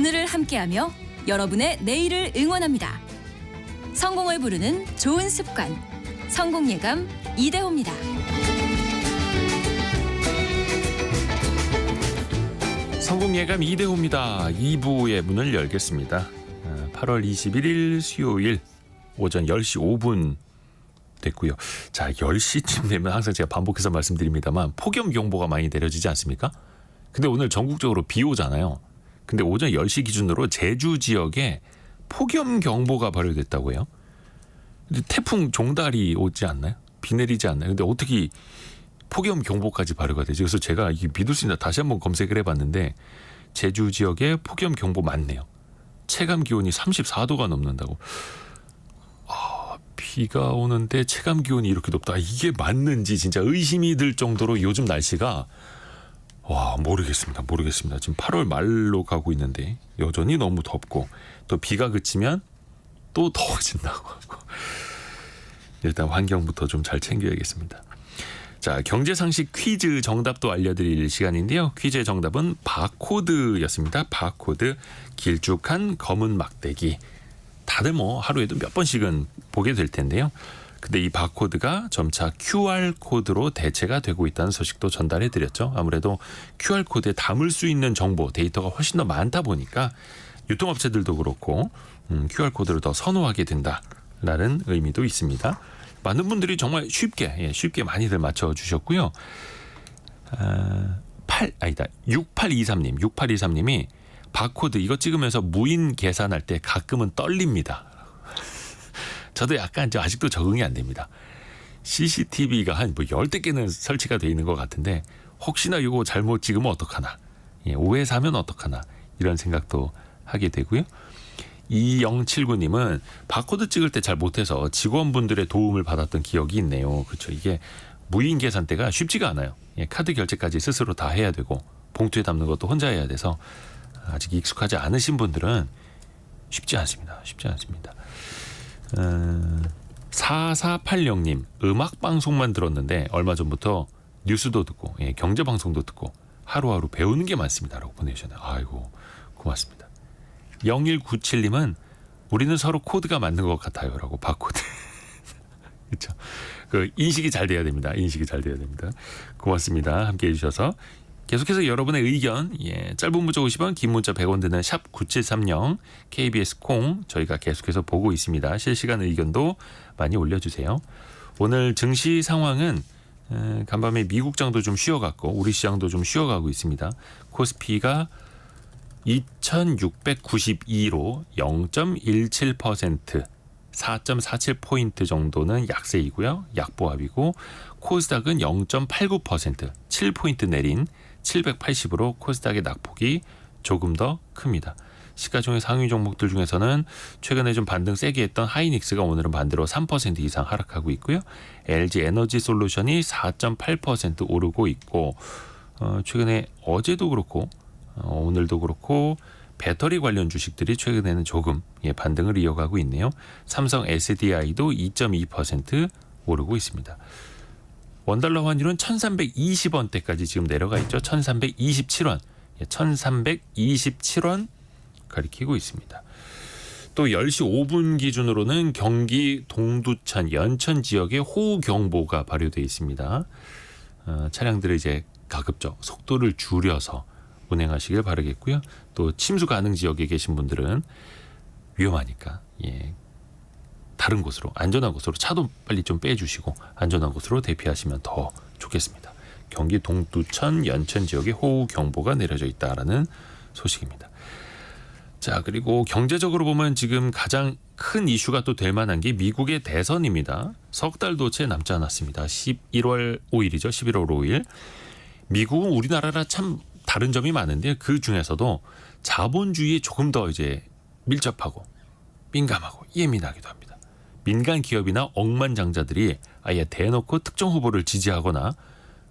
오늘을 함께하며 여러분의 내일을 응원합니다. 성공을 부르는 좋은 습관, 성공예감 이대호입니다. 성공예감 이대호입니다. 2부의 문을 열겠습니다. 8월 21일 수요일 오전 10시 5분 됐고요. 자, 10시쯤 되면 항상 제가 반복해서 말씀드립니다만 폭염경보가 많이 내려지지 않습니까? 근데 오늘 전국적으로 비 오잖아요. 근데 오전 10시 기준으로 제주 지역에 폭염경보가 발효됐다고요. 근데 태풍 종달이 오지 않나요? 비 내리지 않나요? 근데 어떻게 폭염경보까지 발효가 되지? 그래서 제가 이게 믿을 수 있나 다시 한번 검색을 해봤는데 제주 지역에 폭염경보 맞네요. 체감 기온이 34도가 넘는다고. 비가 오는데 체감 기온이 이렇게 높다. 이게 맞는지 진짜 의심이 들 정도로 요즘 날씨가 모르겠습니다. 지금 8월 말로 가고 있는데 여전히 너무 덥고 또 비가 그치면 또 더워진다고 하고 일단 환경부터 좀 잘 챙겨야겠습니다. 자, 경제상식 퀴즈 정답도 알려드릴 시간인데요. 퀴즈의 정답은 바코드였습니다. 바코드, 길쭉한 검은 막대기. 다들 하루에도 몇 번씩은 보게 될 텐데요. 근데 이 바코드가 점차 QR코드로 대체가 되고 있다는 소식도 전달해 드렸죠. 아무래도 QR코드에 담을 수 있는 정보, 데이터가 훨씬 더 많다 보니까 유통업체들도 그렇고 QR코드를 더 선호하게 된다라는 의미도 있습니다. 많은 분들이 정말 쉽게 많이들 맞춰주셨고요. 6823님이 바코드 이거 찍으면서 무인 계산할 때 가끔은 떨립니다. 저도 약간 아직도 적응이 안 됩니다. CCTV가 한 10대께는 설치가 돼 있는 것 같은데 혹시나 이거 잘못 찍으면 어떡하나, 오해 사면 어떡하나 이런 생각도 하게 되고요. 2079님은 바코드 찍을 때 잘 못해서 직원분들의 도움을 받았던 기억이 있네요. 그렇죠. 이게 무인 계산대가 쉽지가 않아요. 카드 결제까지 스스로 다 해야 되고 봉투에 담는 것도 혼자 해야 돼서 아직 익숙하지 않으신 분들은 쉽지 않습니다. 4480님 음악방송만 들었는데 얼마 전부터 뉴스도 듣고 경제방송도 듣고 하루하루 배우는 게 많습니다 라고 보내주셨네요. 아이고 고맙습니다. 0197님은 우리는 서로 코드가 맞는 것 같아요 라고 바코드. 그렇죠. 인식이 잘 돼야 됩니다. 고맙습니다. 함께해 주셔서 계속해서 여러분의 의견, 짧은 문자 50원, 긴 문자 100원 드는 샵 9730 KBS 콩 저희가 계속해서 보고 있습니다. 실시간 의견도 많이 올려주세요. 오늘 증시 상황은 간밤에 미국장도 좀 쉬어갔고 우리 시장도 좀 쉬어가고 있습니다. 코스피가 2692로 0.17% 4.47포인트 정도는 약세이고요. 약보합이고 코스닥은 0.89% 7포인트 내린 780으로 코스닥의 낙폭이 조금 더 큽니다. 시가총액 상위 종목들 중에서는 최근에 좀 반등 세게 했던 하이닉스가 오늘은 반대로 3% 이상 하락하고 있고요. LG 에너지 솔루션이 4.8% 오르고 있고 최근에 어제도 그렇고 오늘도 그렇고 배터리 관련 주식들이 최근에는 조금 반등을 이어가고 있네요. 삼성 SDI도 2.2% 오르고 있습니다. 원달러 환율은 1320원대까지 지금 내려가 있죠. 1327원. 1327원 가리키고 있습니다. 또 10시 5분 기준으로는 경기 동두천, 연천 지역에 호우경보가 발효되어 있습니다. 차량들을 가급적 속도를 줄여서 운행하시길 바라겠고요. 또 침수 가능 지역에 계신 분들은 위험하니까 다른 곳으로 안전한 곳으로 차도 빨리 좀 빼주시고 안전한 곳으로 대피하시면 더 좋겠습니다. 경기 동두천, 연천 지역에 호우경보가 내려져 있다라는 소식입니다. 자, 그리고 경제적으로 보면 지금 가장 큰 이슈가 또 될 만한 게 미국의 대선입니다. 석 달도 채 남지 않았습니다. 11월 5일이죠. 11월 5일. 미국은 우리나라랑 참 다른 점이 많은데 그 중에서도 자본주의에 조금 더 밀접하고 민감하고 예민하기도 합니다. 민간 기업이나 억만장자들이 아예 대놓고 특정 후보를 지지하거나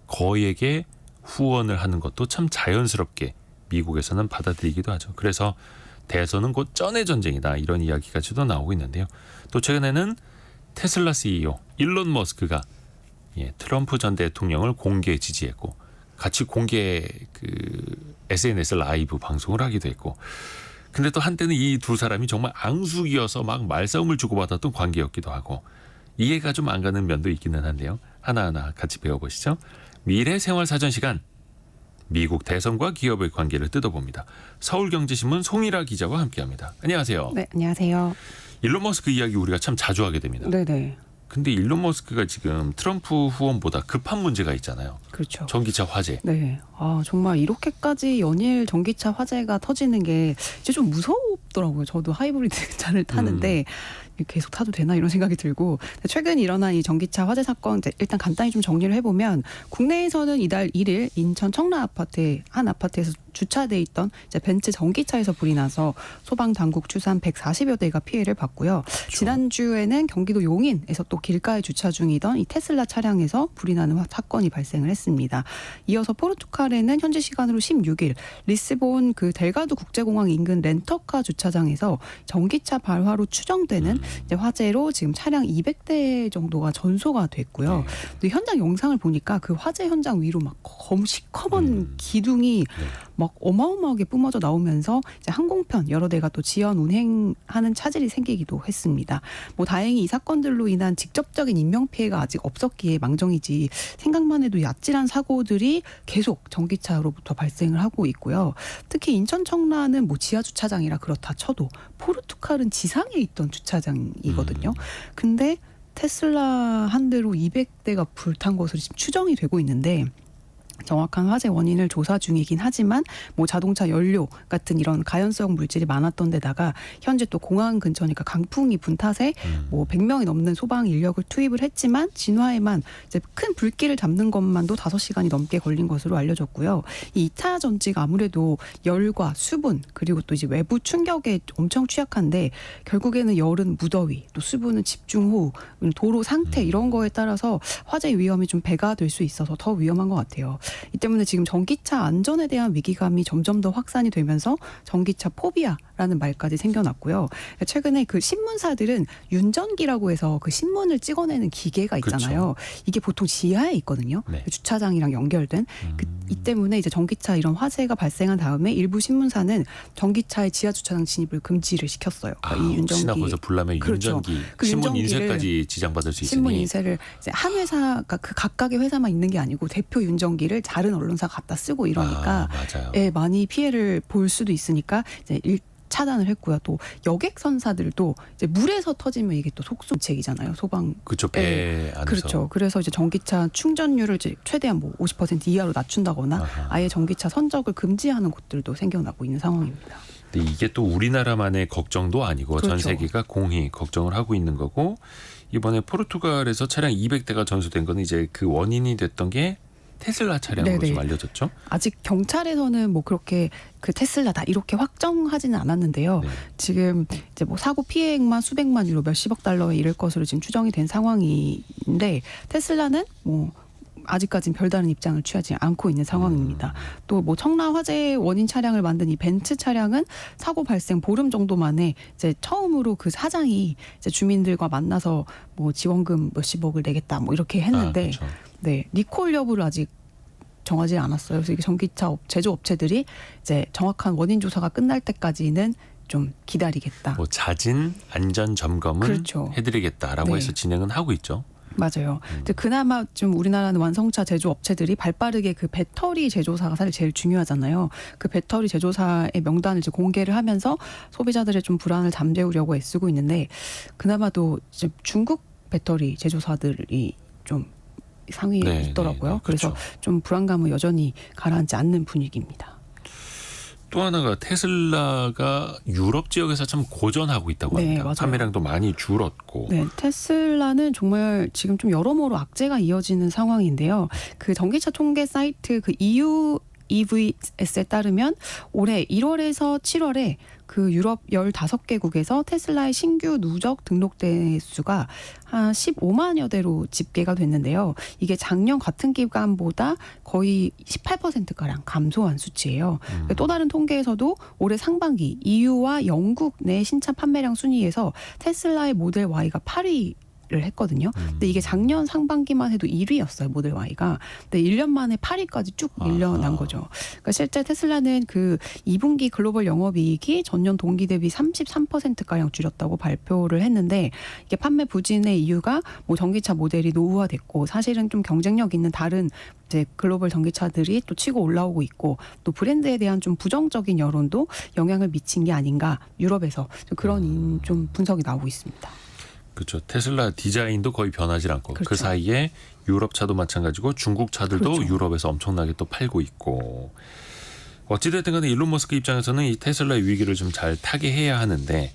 거액의 후원을 하는 것도 참 자연스럽게 미국에서는 받아들이기도 하죠. 그래서 대선은 곧 쩐의 전쟁이다 이런 이야기까지도 나오고 있는데요. 또 최근에는 테슬라 CEO 일론 머스크가 트럼프 전 대통령을 공개 지지했고 같이 공개 SNS 라이브 방송을 하기도 했고 근데 또 한때는 이 두 사람이 정말 앙숙이어서 막 말싸움을 주고받았던 관계였기도 하고 이해가 좀 안 가는 면도 있기는 한데요. 하나하나 같이 배워보시죠. 미래 생활 사전 시간. 미국 대선과 기업의 관계를 뜯어봅니다. 서울경제신문 송일아 기자와 함께합니다. 안녕하세요. 네, 안녕하세요. 일론 머스크 이야기 우리가 참 자주 하게 됩니다. 네네. 근데 일론 머스크가 지금 트럼프 후원보다 급한 문제가 있잖아요. 그렇죠. 전기차 화재. 네. 아, 정말 이렇게까지 연일 전기차 화재가 터지는 게 이제 좀 무섭더라고요. 저도 하이브리드 차를 타는데 계속 타도 되나 이런 생각이 들고 최근 일어난 이 전기차 화재 사건 일단 간단히 좀 정리를 해보면 국내에서는 이달 1일 인천 청라 아파트 한 아파트에서 주차돼 있던 이제 벤츠 전기차에서 불이 나서 소방 당국 추산 140여 대가 피해를 봤고요. 그렇죠. 지난주에는 경기도 용인에서 또 길가에 주차 중이던 이 테슬라 차량에서 불이 나는 사건이 발생을 했습니다. 이어서 포르투갈에는 현지 시간으로 16일 리스본 그 델가도 국제공항 인근 렌터카 주차장에서 전기차 발화로 추정되는 이제 화재로 지금 차량 200대 정도가 전소가 됐고요. 네. 또 현장 영상을 보니까 그 화재 현장 위로 막 시커먼 기둥이 네. 막 어마어마하게 뿜어져 나오면서 이제 항공편 여러 대가 또 지연 운행하는 차질이 생기기도 했습니다. 뭐 다행히 이 사건들로 인한 직접적인 인명 피해가 아직 없었기에 망정이지 생각만 해도 아찔한 사고들이 계속 전기차로부터 발생을 하고 있고요. 특히 인천 청라는 뭐 지하 주차장이라 그렇다 쳐도 포르투갈은 지상에 있던 주차장이거든요. 근데 테슬라 한 대로 200대가 불탄 것으로 지금 추정이 되고 있는데 정확한 화재 원인을 조사 중이긴 하지만 뭐 자동차 연료 같은 이런 가연성 물질이 많았던 데다가 현재 또 공항 근처니까 강풍이 분 탓에 뭐 100명이 넘는 소방 인력을 투입을 했지만 진화에만 이제 큰 불길을 잡는 것만도 5시간이 넘게 걸린 것으로 알려졌고요. 이 2차 전지가 아무래도 열과 수분 그리고 또 이제 외부 충격에 엄청 취약한데 결국에는 열은 무더위 또 수분은 집중호우 도로 상태 이런 거에 따라서 화재 위험이 좀 배가 될 수 있어서 더 위험한 것 같아요. 이 때문에 지금 전기차 안전에 대한 위기감이 점점 더 확산이 되면서 전기차 포비아라는 말까지 생겨났고요. 최근에 그 신문사들은 윤전기라고 해서 그 신문을 찍어내는 기계가 있잖아요. 그렇죠. 이게 보통 지하에 있거든요. 네. 주차장이랑 연결된. 이 때문에 이제 전기차 이런 화재가 발생한 다음에 일부 신문사는 전기차의 지하 주차장 진입을 금지를 시켰어요. 그러니까 이 윤전기. 혹시나 거기서 불나면 그렇죠. 윤전기, 그 신문 윤전기를 인쇄까지 지장받을 수 있으니. 신문 인쇄를 이제 한 회사가 그 각각의 회사만 있는 게 아니고 대표 윤전기를 다른 언론사가 갖다 쓰고 이러니까 맞아요. 예, 많이 피해를 볼 수도 있으니까 이제 차단을 했고요. 또 여객선사들도 이제 물에서 터지면 이게 또 속수책이잖아요. 소방. 그쵸, 배 안에서. 그렇죠. 그래서 이제 전기차 충전율을 이제 최대한 뭐 50% 이하로 낮춘다거나 아하. 아예 전기차 선적을 금지하는 곳들도 생겨나고 있는 상황입니다. 근데 이게 또 우리나라만의 걱정도 아니고 그렇죠. 전 세계가 공히 걱정을 하고 있는 거고 이번에 포르투갈에서 차량 200대가 전소된 거는 이제 그 원인이 됐던 게 테슬라 차량으로 네네. 좀 알려졌죠. 아직 경찰에서는 뭐 그렇게 그 테슬라다 이렇게 확정하지는 않았는데요. 네. 지금 이제 뭐 사고 피해액만 수백만 유로 몇십억 달러에 이를 것으로 지금 추정이 된 상황인데 테슬라는 뭐 아직까지는 별다른 입장을 취하지 않고 있는 상황입니다. 또 뭐 청라 화재 원인 차량을 만든 이 벤츠 차량은 사고 발생 보름 정도 만에 이제 처음으로 그 사장이 이제 주민들과 만나서 뭐 지원금 몇십억을 내겠다 뭐 이렇게 했는데 그렇죠. 네, 리콜 여부를 아직 정하지 않았어요. 그래서 이게 전기차 제조업체들이 이제 정확한 원인 조사가 끝날 때까지는 좀 기다리겠다. 뭐 잦은 안전 점검은 그렇죠. 해드리겠다라고 네. 해서 진행은 하고 있죠. 맞아요. 근데 그나마 좀 우리나라는 완성차 제조업체들이 발빠르게 그 배터리 제조사가 사실 제일 중요하잖아요. 그 배터리 제조사의 명단을 이제 공개를 하면서 소비자들의 좀 불안을 잠재우려고 애쓰고 있는데 그나마도 이제 중국 배터리 제조사들이 좀 상위에 네, 있더라고요. 네, 네, 그래서 그렇죠. 좀 불안감은 여전히 가라앉지 않는 분위기입니다. 또 하나가 테슬라가 유럽 지역에서 참 고전하고 있다고 네, 합니다. 맞아요. 판매량도 많이 줄었고. 네, 테슬라는 정말 지금 좀 여러모로 악재가 이어지는 상황인데요. 그 전기차 통계 사이트 그 EU EVS에 따르면 올해 1월에서 7월에 그 유럽 15개국에서 테슬라의 신규 누적 등록 대수가 한 15만여 대로 집계가 됐는데요. 이게 작년 같은 기간보다 거의 18%가량 감소한 수치예요. 또 다른 통계에서도 올해 상반기 EU와 영국 내 신차 판매량 순위에서 테슬라의 모델 Y가 8위 1위를 했거든요. 근데 이게 작년 상반기만 해도 1위였어요. 모델 Y가. 근데 1년 만에 8위까지 쭉 밀려난 거죠. 그러니까 실제 테슬라는 그 2분기 글로벌 영업이익이 전년 동기 대비 33%가량 줄였다고 발표를 했는데 이게 판매 부진의 이유가 뭐 전기차 모델이 노후화됐고 사실은 좀 경쟁력 있는 다른 이제 글로벌 전기차들이 또 치고 올라오고 있고 또 브랜드에 대한 좀 부정적인 여론도 영향을 미친 게 아닌가 유럽에서 좀 그런 좀 분석이 나오고 있습니다. 그렇죠. 테슬라 디자인도 거의 변하지 않고 그렇죠. 그 사이에 유럽 차도 마찬가지고 중국 차들도 그렇죠. 유럽에서 엄청나게 또 팔고 있고 어찌됐든 간에 일론 머스크 입장에서는 이 테슬라의 위기를 좀 잘 타개해야 하는데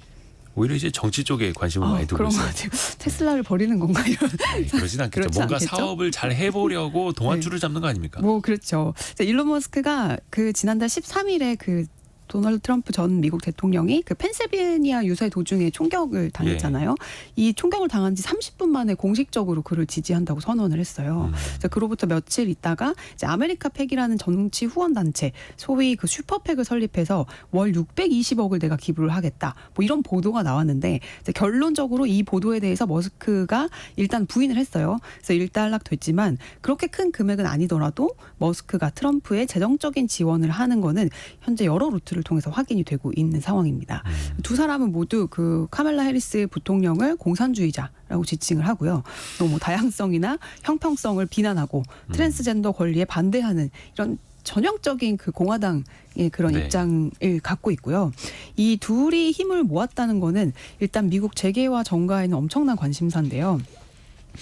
오히려 이제 정치 쪽에 관심을 많이 두고 그런 것 있어요. 같아요. 테슬라를 버리는 건가 이런. 그러진 않겠죠. 그렇지 뭔가 않겠죠? 사업을 잘 해보려고 동아줄을 잡는 거 아닙니까? 뭐 그렇죠. 일론 머스크가 그 지난달 13일에 그 도널드 트럼프 전 미국 대통령이 그 펜실베니아 유세 도중에 총격을 당했잖아요. 이 총격을 당한 지 30분 만에 공식적으로 그를 지지한다고 선언을 했어요. 그래서 그로부터 며칠 있다가 이제 아메리카 팩이라는 정치 후원 단체, 소위 그 슈퍼팩을 설립해서 월 620억을 내가 기부를 하겠다. 뭐 이런 보도가 나왔는데 이제 결론적으로 이 보도에 대해서 머스크가 일단 부인을 했어요. 그래서 일단락됐지만 그렇게 큰 금액은 아니더라도 머스크가 트럼프의 재정적인 지원을 하는 거는 현재 여러 루트를 통해서 확인이 되고 있는 상황입니다. 두 사람은 모두 그 카멜라 해리스 부통령을 공산주의자라고 지칭을 하고요. 또 뭐 다양성이나 형평성을 비난하고 트랜스젠더 권리에 반대하는 이런 전형적인 그 공화당의 그런 네. 입장을 갖고 있고요. 이 둘이 힘을 모았다는 거는 일단 미국 재계와 정가에는 엄청난 관심사인데요.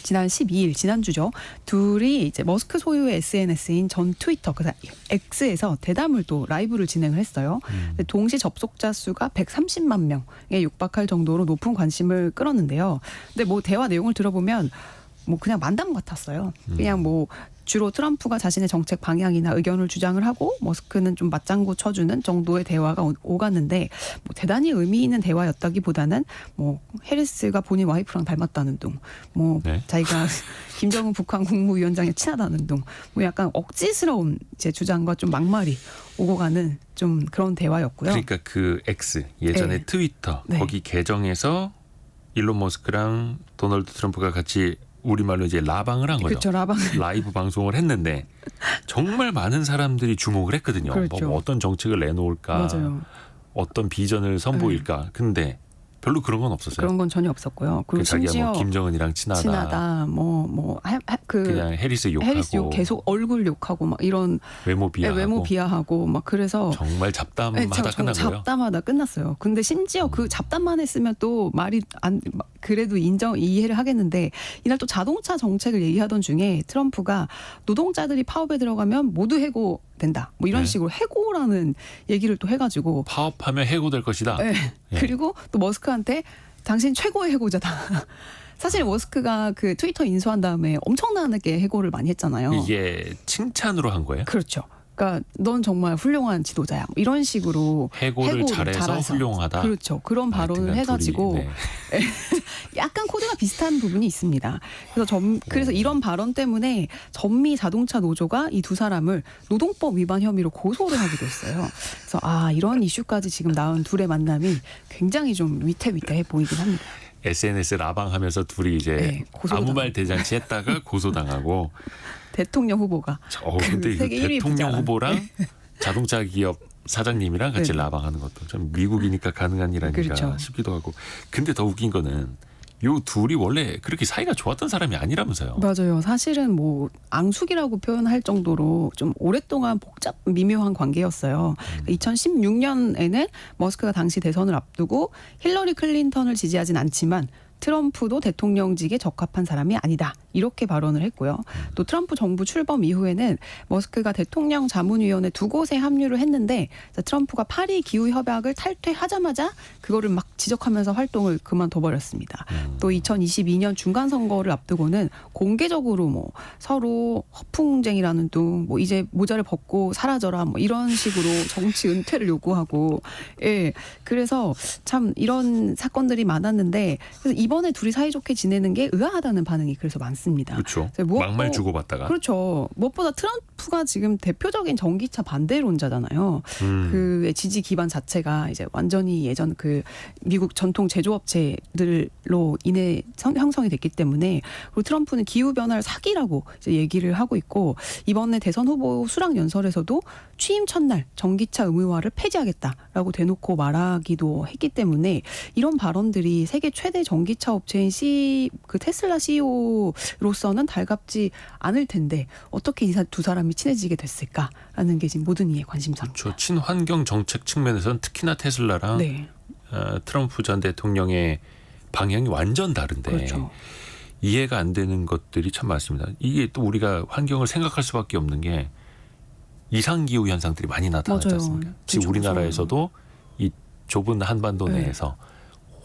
지난 12일 지난주죠. 둘이 이제 머스크 소유의 SNS인 전 트위터 그래서 X에서 대담을 또 라이브를 진행을 했어요. 근데 동시 접속자 수가 130만 명에 육박할 정도로 높은 관심을 끌었는데요. 근데 뭐 대화 내용을 들어보면 뭐 그냥 만담 같았어요. 그냥 뭐 주로 트럼프가 자신의 정책 방향이나 의견을 주장을 하고 머스크는 좀 맞장구 쳐주는 정도의 대화가 오갔는데 뭐 대단히 의미 있는 대화였다기보다는 뭐 해리스가 본인 와이프랑 닮았다는 둥, 뭐 네. 자기가 김정은 북한 국무위원장에 친하다는 둥, 뭐 약간 억지스러운 제 주장과 좀 막말이 오고 가는 좀 그런 대화였고요. 그러니까 그 X 예전에 네. 트위터 네. 거기 계정에서 일론 머스크랑 도널드 트럼프가 같이 우리말로 이제 라방을 한 거죠. 그렇죠, 라방. 라이브 방송을 했는데 정말 많은 사람들이 주목을 했거든요. 그렇죠. 뭐 어떤 정책을 내놓을까, 맞아요. 어떤 비전을 선보일까. 근데 별로 그런 건 없었어요. 그런 건 전혀 없었고요. 그리고 자기가 심지어 뭐 김정은이랑 친하다. 그 그냥 해리스 욕하고 해리스 욕 계속 얼굴 욕하고 막 이런 외모 비하하고 외모 비하하고 막 그래서 정말 잡담하다 끝난 거예요. 잡담하다 끝났어요. 근데 심지어 그 잡담만 했으면 또 말이 안 그래도 이해를 하겠는데 이날 또 자동차 정책을 얘기하던 중에 트럼프가 노동자들이 파업에 들어가면 모두 해고된다. 뭐 이런 네. 식으로 해고라는 얘기를 또 해가지고 파업하면 해고될 것이다. 네. 예. 그리고 또 머스크한테 당신 최고의 해고자다. 사실 머스크가 그 트위터 인수한 다음에 엄청나게 해고를 많이 했잖아요. 이게 칭찬으로 한 거예요? 그렇죠. 그러니까 넌 정말 훌륭한 지도자야. 뭐 이런 식으로 해고를 잘해서 잘해서. 훌륭하다. 그렇죠. 그런 발언을 하여튼간 해가지고 둘이, 네. 약간 코드가 비슷한 부분이 있습니다. 그래서 이런 발언 때문에 전미 자동차 노조가 이 두 사람을 노동법 위반 혐의로 고소를 하기도 했어요. 그래서 이런 이슈까지 지금 나온 둘의 만남이 굉장히 좀 위태위태해 보이긴 합니다. SNS 라방하면서 둘이 이제 네, 고소도 아무 말 당하고. 대잔치 했다가 고소당하고. 대통령 후보가 근데 이거 세계 1위 대통령 부자. 후보랑 자동차 기업 사장님이랑 같이 네. 라방하는 것도 좀 미국이니까 가능한 일 아닌가 그렇죠. 싶기도 하고. 근데 더 웃긴 거는 요 둘이 원래 그렇게 사이가 좋았던 사람이 아니라면서요. 맞아요. 사실은 뭐 앙숙이라고 표현할 정도로 좀 오랫동안 미묘한 관계였어요. 2016년에는 머스크가 당시 대선을 앞두고 힐러리 클린턴을 지지하진 않지만 트럼프도 대통령직에 적합한 사람이 아니다. 이렇게 발언을 했고요. 또 트럼프 정부 출범 이후에는 머스크가 대통령 자문위원회 두 곳에 합류를 했는데 트럼프가 파리 기후 협약을 탈퇴하자마자 그거를 막 지적하면서 활동을 그만둬버렸습니다. 또 2022년 중간 선거를 앞두고는 공개적으로 뭐 서로 허풍쟁이라는 둥, 뭐 이제 모자를 벗고 사라져라, 뭐 이런 식으로 정치 은퇴를 요구하고, 예, 그래서 참 이런 사건들이 많았는데 그래서 이번에 둘이 사이좋게 지내는 게 의아하다는 반응이 그래서 많습니다. 같습니다. 그렇죠. 무엇보- 막말 주고받다가. 그렇죠. 무엇보다 트럼프가 지금 대표적인 전기차 반대론자잖아요. 그 지지 기반 자체가 이제 완전히 예전 그 미국 전통 제조업체들로 인해 형성이 됐기 때문에, 그리고 트럼프는 기후 변화를 사기라고 이제 얘기를 하고 있고, 이번에 대선 후보 수락 연설에서도 취임 첫날 전기차 의무화를 폐지하겠다라고 대놓고 말하기도 했기 때문에, 이런 발언들이 세계 최대 전기차 업체인 그 테슬라 CEO로서는 달갑지 않을 텐데 어떻게 이 두 사람이 친해지게 됐을까라는 게 지금 모든 이의 관심사입니다. 그렇죠. 친환경 정책 측면에서는 특히나 테슬라랑 네, 트럼프 전 대통령의 방향이 완전 다른데 그렇죠. 이해가 안 되는 것들이 참 많습니다. 이게 또 우리가 환경을 생각할 수밖에 없는 게 이상기후 현상들이 많이 나타나지 맞아요. 않습니까? 지금 그렇죠. 우리나라에서도 이 좁은 한반도 네. 내에서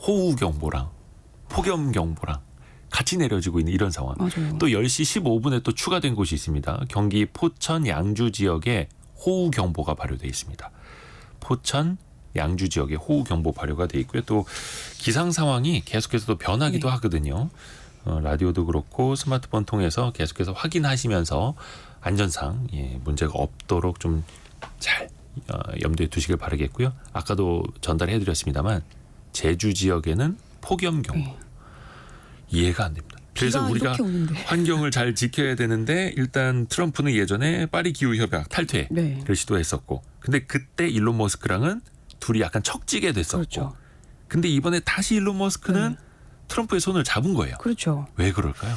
호우경보랑 폭염경보랑 같이 내려지고 있는 이런 상황. 맞아요. 또 10시 15분에 또 추가된 곳이 있습니다. 경기 포천 양주 지역에 호우경보가 발효돼 있습니다. 포천 양주 지역에 호우경보 발효가 돼 있고요. 또 기상 상황이 계속해서 또 변하기도 네. 하거든요. 라디오도 그렇고 스마트폰 통해서 계속해서 확인하시면서 안전상 문제가 없도록 좀 잘 염두에 두시길 바라겠고요. 아까도 전달해드렸습니다만 제주 지역에는 폭염경보. 네. 이해가 안 됩니다. 그래서 비가 우리가 이렇게 오는데. 환경을 잘 지켜야 되는데 일단 트럼프는 예전에 파리 기후 협약 탈퇴를 네. 시도했었고, 근데 그때 일론 머스크랑은 둘이 약간 척지게 됐었고, 그렇죠. 근데 이번에 다시 일론 머스크는 네. 트럼프의 손을 잡은 거예요. 그렇죠. 왜 그럴까요?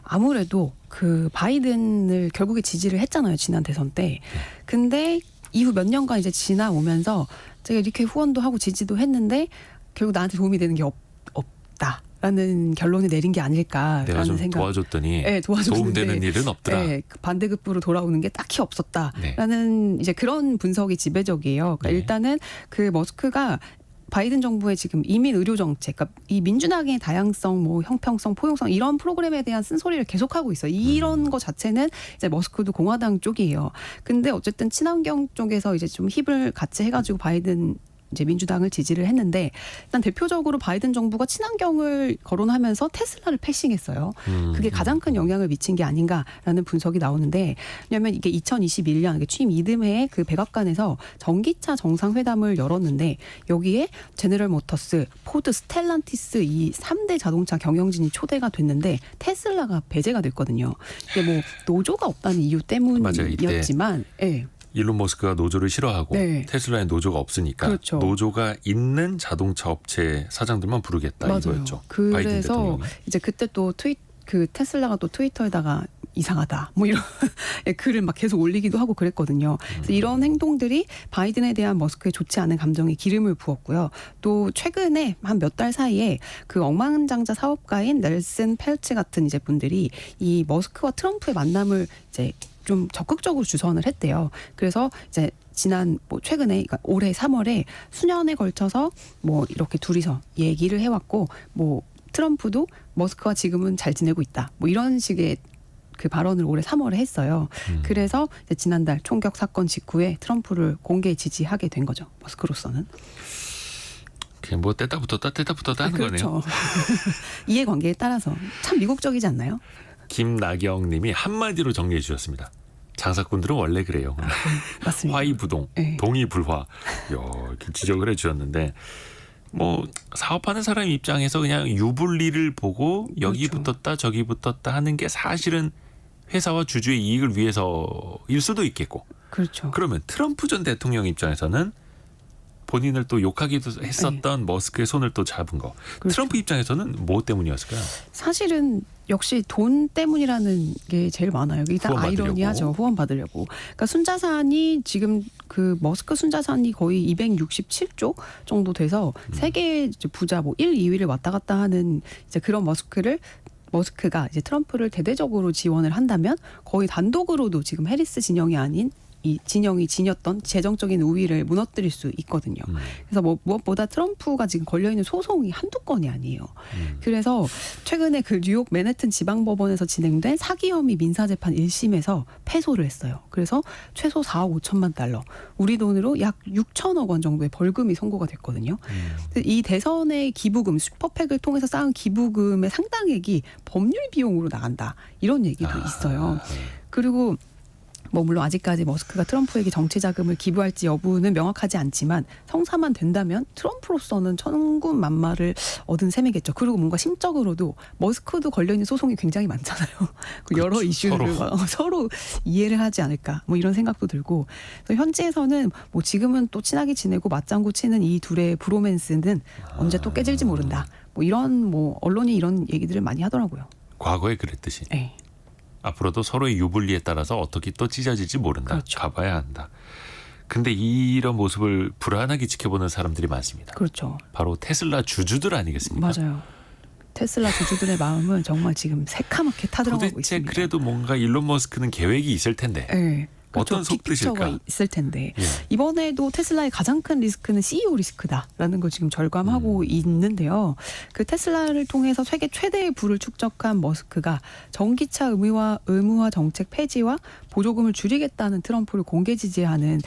아무래도 그 바이든을 결국에 지지를 했잖아요, 지난 대선 때. 근데 이후 몇 년간 이제 지나오면서 제가 이렇게 후원도 하고 지지도 했는데 결국 나한테 도움이 되는 게 없다라는 결론을 내린 게 내가 아닐까라는 좀 생각. 도와줬더니 네, 도와줬는데 도움되는 일은 없더라. 네, 그 반대급부로 돌아오는 게 딱히 없었다라는 이제 그런 분석이 지배적이에요. 그러니까 네. 일단은 그 머스크가 바이든 정부의 지금 이민 의료 정책, 그러니까 이 민주당의 다양성, 뭐 형평성, 포용성 이런 프로그램에 대한 쓴소리를 계속하고 있어요. 이런 거 자체는 이제 머스크도 공화당 쪽이에요. 근데 어쨌든 친환경 쪽에서 이제 좀 힙을 같이 해가지고 바이든 이제 민주당을 지지를 했는데, 일단 대표적으로 바이든 정부가 친환경을 거론하면서 테슬라를 패싱했어요. 그게 가장 큰 영향을 미친 게 아닌가라는 분석이 나오는데, 왜냐하면 이게 2021년 취임 이듬해에 그 백악관에서 전기차 정상회담을 열었는데 여기에 제너럴 모터스, 포드, 스텔란티스 이 3대 자동차 경영진이 초대가 됐는데 테슬라가 배제가 됐거든요. 이게 뭐 노조가 없다는 이유 맞아요. 이때 때문이었지만, 예. 일론 머스크가 노조를 싫어하고 네. 테슬라에 노조가 없으니까 그렇죠. 노조가 있는 자동차 업체 사장들만 부르겠다 이거였죠. 바이든 그래서 대통령이. 이제 그때 또 그 테슬라가 또 트위터에다가 이상하다 뭐 이런 글을 막 계속 올리기도 하고 그랬거든요. 그래서 이런 행동들이 바이든에 대한 머스크의 좋지 않은 감정에 기름을 부었고요. 또 최근에 한 몇 달 사이에 그 억만장자 사업가인 넬슨 펠츠 같은 이제 분들이 이 머스크와 트럼프의 만남을 이제 좀 적극적으로 주선을 했대요. 그래서 이제 지난 뭐 최근에 그러니까 올해 3월에 수년에 걸쳐서 뭐 이렇게 둘이서 얘기를 해왔고, 뭐 트럼프도 머스크와 지금은 잘 지내고 있다. 뭐 이런 식의 그 발언을 올해 3월에 했어요. 그래서 이제 지난달 총격 사건 직후에 트럼프를 공개 지지하게 된 거죠. 머스크로서는. 그냥 뭐 뗐다 붙었다 하는 거네요. 그렇죠. 이해관계에 따라서 참 미국적이지 않나요? 김나경님이 한마디로 정리해 주셨습니다. 장사꾼들은 원래 그래요. 맞습니다. 화이부동, 네. 동의불화. 이렇게 지적을 해주셨는데, 뭐 사업하는 사람 입장에서 그냥 유불리를 보고 여기 그렇죠. 붙었다 저기 붙었다 하는 게 사실은 회사와 주주의 이익을 위해서일 수도 있겠고, 그렇죠. 그러면 트럼프 전 대통령 입장에서는 본인을 또 욕하기도 했었던 머스크의 손을 또 잡은 거. 그렇죠. 트럼프 입장에서는 뭐 때문이었을까요? 사실은 역시 돈 때문이라는 게 제일 많아요. 일단 후원 받으려고. 아이러니하죠. 후원 받으려고. 그러니까 순자산이 지금 그 머스크 순자산이 거의 267조 정도 돼서 세계 이제 부자 뭐 1, 2위를 왔다 갔다 하는 이제 그런 머스크가 이제 트럼프를 대대적으로 지원을 한다면 거의 단독으로도 지금 해리스 진영이 아닌 이 진영이 지녔던 재정적인 우위를 무너뜨릴 수 있거든요. 그래서 뭐 무엇보다 트럼프가 지금 걸려 있는 소송이 한두 건이 아니에요. 그래서 최근에 그 뉴욕 맨해튼 지방법원에서 진행된 사기 혐의 민사재판 1심에서 패소를 했어요. 그래서 최소 4억 5천만 달러, 우리 돈으로 약 6천억 원 정도의 벌금이 선고가 됐거든요. 이 대선의 기부금, 슈퍼팩을 통해서 쌓은 기부금의 상당액이 법률 비용으로 나간다. 이런 얘기도 있어요. 그리고 뭐 물론 아직까지 머스크가 트럼프에게 정치 자금을 기부할지 여부는 명확하지 않지만 성사만 된다면 트럼프로서는 천군만마를 얻은 셈이겠죠. 그리고 뭔가 심적으로도 머스크도 걸려있는 소송이 굉장히 많잖아요. 여러 그렇죠. 이슈를 서로 이해를 하지 않을까 뭐 이런 생각도 들고, 그래서 현지에서는 뭐 지금은 또 친하게 지내고 맞장구 치는 이 둘의 브로맨스는 언제 또 깨질지 모른다. 뭐 이런 뭐 언론이 이런 얘기들을 많이 하더라고요. 과거에 그랬듯이. 네. 앞으로도 서로의 유불리에 따라서 어떻게 또 찢어질지 모른다. 그렇죠. 가봐야 한다. 근데 이런 모습을 불안하게 지켜보는 사람들이 많습니다. 그렇죠. 바로 테슬라 주주들 아니겠습니까? 맞아요. 테슬라 주주들의 마음은 정말 지금 새카맣게 타들어가고 도대체 있습니다. 그래도 뭔가 일론 머스크는 계획이 있을 텐데 네. 어떤 빅픽처가 속뜻일까? 있을 텐데 예. 이번에도 테슬라의 가장 큰 리스크는 CEO 리스크다라는 걸 지금 절감하고 있는데요. 그 테슬라를 통해서 세계 최대의 부를 축적한 머스크가 전기차 의무화 정책 폐지와 보조금을 줄이겠다는 트럼프를 공개 지지하는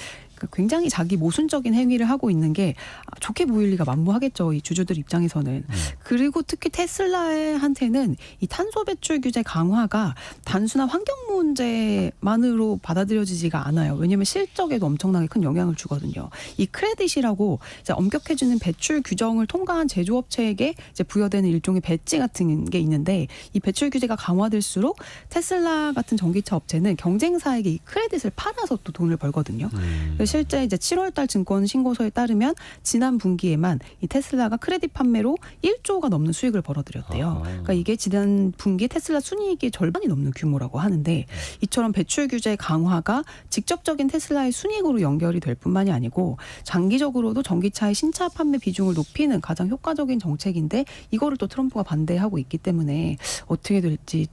굉장히 자기 모순적인 행위를 하고 있는 게 좋게 보일 리가 만무하겠죠. 이 주주들 입장에서는. 그리고 특히 테슬라한테는 이 탄소 배출 규제 강화가 단순한 환경 문제만으로 받아들여지지가 않아요. 왜냐하면 실적에도 엄청나게 큰 영향을 주거든요. 이 크레딧이라고 이제 엄격해지는 배출 규정을 통과한 제조업체에게 이제 부여되는 일종의 배지 같은 게 있는데, 이 배출 규제가 강화될수록 테슬라 같은 전기차 업체는 경쟁사에게 이 크레딧을 팔아서 또 돈을 벌거든요. 실제 이제 7월달 증권 신고서에 따르면 지난 분기에만 이 테슬라가 크레딧 판매로 1조가 넘는 수익을 벌어들였대요. 그러니까 이게 지난 분기 테슬라 순이익의 절반이 넘는 규모라고 하는데, 이처럼 배출 규제 강화가 직접적인 테슬라의 순이익으로 연결이 될 뿐만이 아니고 장기적으로도 전기차의 신차 판매 비중을 높이는 가장 효과적인 정책인데, 이거를 또 트럼프가 반대하고 있기 때문에 어떻게 될지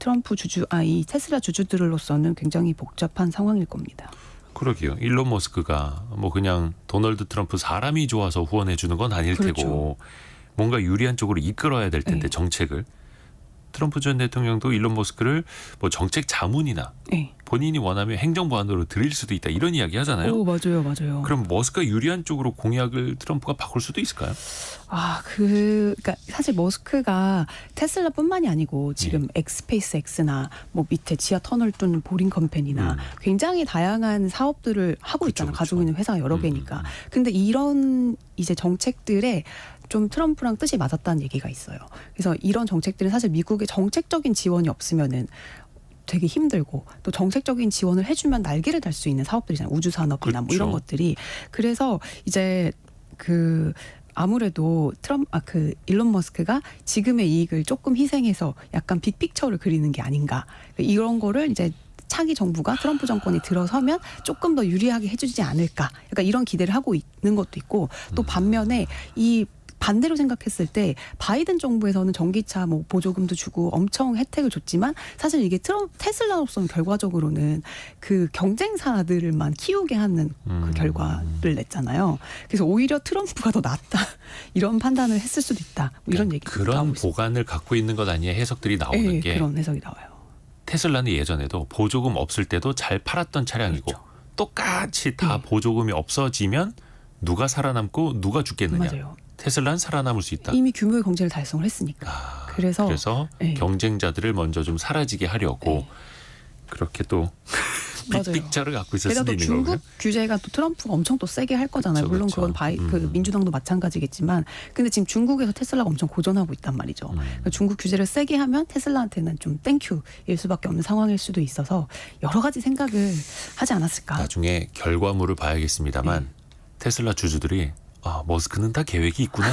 이 테슬라 주주들로서는 굉장히 복잡한 상황일 겁니다. 그러게요. 일론 머스크가 뭐 그냥 도널드 트럼프 사람이 좋아서 후원해 주는 건 아닐 그렇죠. 테고 뭔가 유리한 쪽으로 이끌어야 될 텐데 네. 정책을. 트럼프 전 대통령도 일론 머스크를 뭐 정책 자문이나 네. 본인이 원하면 행정부 안으로 드릴 수도 있다 이런 이야기 하잖아요. 오, 맞아요. 그럼 머스크가 유리한 쪽으로 공약을 트럼프가 바꿀 수도 있을까요? 그러니까 사실 머스크가 테슬라뿐만이 아니고 지금 엑스페이스 X나 뭐 밑에 지하 터널 뚫는 보링 컴퍼니나 굉장히 다양한 사업들을 하고 있잖아요. 그쵸. 가지고 있는 회사가 여러 개니까. 근데 이런 이제 정책들에 좀 트럼프랑 뜻이 맞았다는 얘기가 있어요. 그래서 이런 정책들은 사실 미국의 정책적인 지원이 없으면은 되게 힘들고, 또 정책적인 지원을 해주면 날개를 달 수 있는 사업들이잖아요. 우주 산업이나 뭐 이런 그렇죠. 것들이. 그래서 이제 아무래도 일론 머스크가 지금의 이익을 조금 희생해서 약간 빅픽처를 그리는 게 아닌가. 이런 거를 이제 차기 정부가 트럼프 정권이 들어서면 조금 더 유리하게 해주지 않을까. 약간 이런 기대를 하고 있는 것도 있고, 또 반면에 이 반대로 생각했을 때 바이든 정부에서는 전기차 뭐 보조금도 주고 엄청 혜택을 줬지만 사실 이게 테슬라로서는 결과적으로는 그 경쟁사들만 키우게 하는 그 결과를 냈잖아요. 그래서 오히려 트럼프가 더 낫다 이런 판단을 했을 수도 있다. 뭐 이런 얘기도 그런 나오고 있습니다. 보관을 갖고 있는 것 아니냐 해석들이 나오는 네, 게 그런 해석이 나와요. 테슬라는 예전에도 보조금 없을 때도 잘 팔았던 차량이고 그렇죠. 똑같이 다 보조금이 없어지면 누가 살아남고 누가 죽겠느냐. 맞아요. 테슬라는 살아남을 수 있다. 이미 규모의 경제를 달성을 했으니까. 그래서 네. 경쟁자들을 먼저 좀 사라지게 하려고 그렇게 또 맞아요. 빅픽처를 갖고 있을 게다가 수도 또 있는 중국 거고요. 규제가 또 트럼프가 엄청 또 세게 할 거잖아요. 그렇죠, 물론 그건 그렇죠. 민주당도 마찬가지겠지만, 근데 지금 중국에서 테슬라가 엄청 고전하고 있단 말이죠. 그러니까 중국 규제를 세게 하면 테슬라한테는 좀 땡큐일 수밖에 없는 상황일 수도 있어서 여러 가지 생각을 하지 않았을까. 나중에 결과물을 봐야겠습니다만 테슬라 주주들이 머스크는 다 계획이 있구나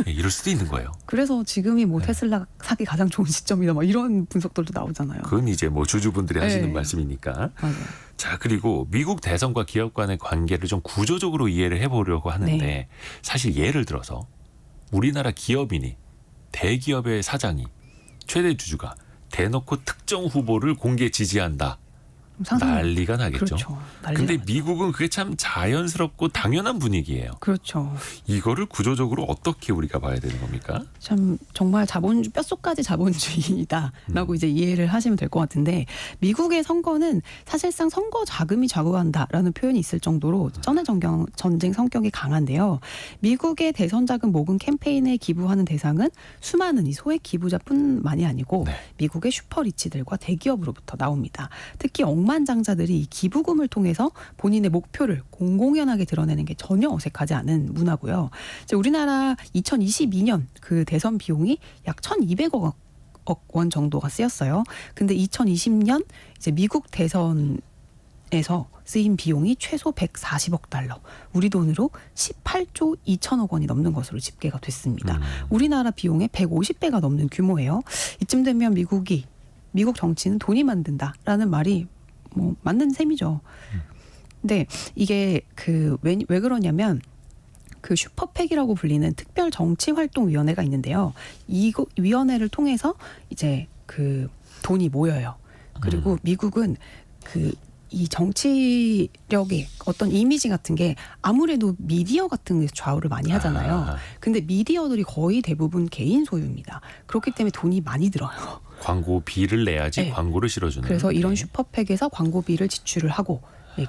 이럴 수도 있는 거예요. 그래서 지금이 뭐 테슬라 사기 가장 좋은 시점이다 뭐 이런 분석들도 나오잖아요. 그건 이제 뭐 주주분들이 하시는 네. 말씀이니까. 맞아요. 자, 그리고 미국 대선과 기업 간의 관계를 좀 구조적으로 이해를 해보려고 하는데 네. 사실 예를 들어서 우리나라 기업인이 대기업의 사장이 최대 주주가 대놓고 특정 후보를 공개 지지한다. 상상 난리가 나겠죠. 그렇죠. 난리가 근데 나죠. 미국은 그게 참 자연스럽고 당연한 분위기예요. 그렇죠. 이거를 구조적으로 어떻게 우리가 봐야 되는 겁니까? 참 정말 자본주의 뼈속까지 자본주의다라고 이제 이해를 하시면 될 것 같은데 미국의 선거는 사실상 선거 자금이 좌우한다라는 표현이 있을 정도로 전쟁 성격이 강한데요. 미국의 대선 자금 모금 캠페인에 기부하는 대상은 수많은 이 소액 기부자뿐만이 아니고 네. 미국의 슈퍼리치들과 대기업으로부터 나옵니다. 특히 억만장자들이 이 기부금을 통해서 본인의 목표를 공공연하게 드러내는 게 전혀 어색하지 않은 문화고요. 이제 우리나라 2022년 그 대선 비용이 약 1,200억 원 정도가 쓰였어요. 근데 2020년 이제 미국 대선에서 쓰인 비용이 최소 140억 달러, 우리 돈으로 18조 2천억 원이 넘는 것으로 집계가 됐습니다. 우리나라 비용의 150배가 넘는 규모예요. 이쯤 되면 미국 정치는 돈이 만든다라는 말이 뭐 맞는 셈이죠. 근데 이게 왜 그러냐면 그 슈퍼팩이라고 불리는 특별 정치활동위원회가 있는데요. 이 위원회를 통해서 이제 그 돈이 모여요. 그리고 미국은 이 정치력의 어떤 이미지 같은 게 아무래도 미디어 같은 데서 좌우를 많이 하잖아요. 근데 미디어들이 거의 대부분 개인 소유입니다. 그렇기 때문에 돈이 많이 들어요. 광고비를 내야지 네. 광고를 실어주는. 그래서 이런 네. 슈퍼팩에서 광고비를 지출을 하고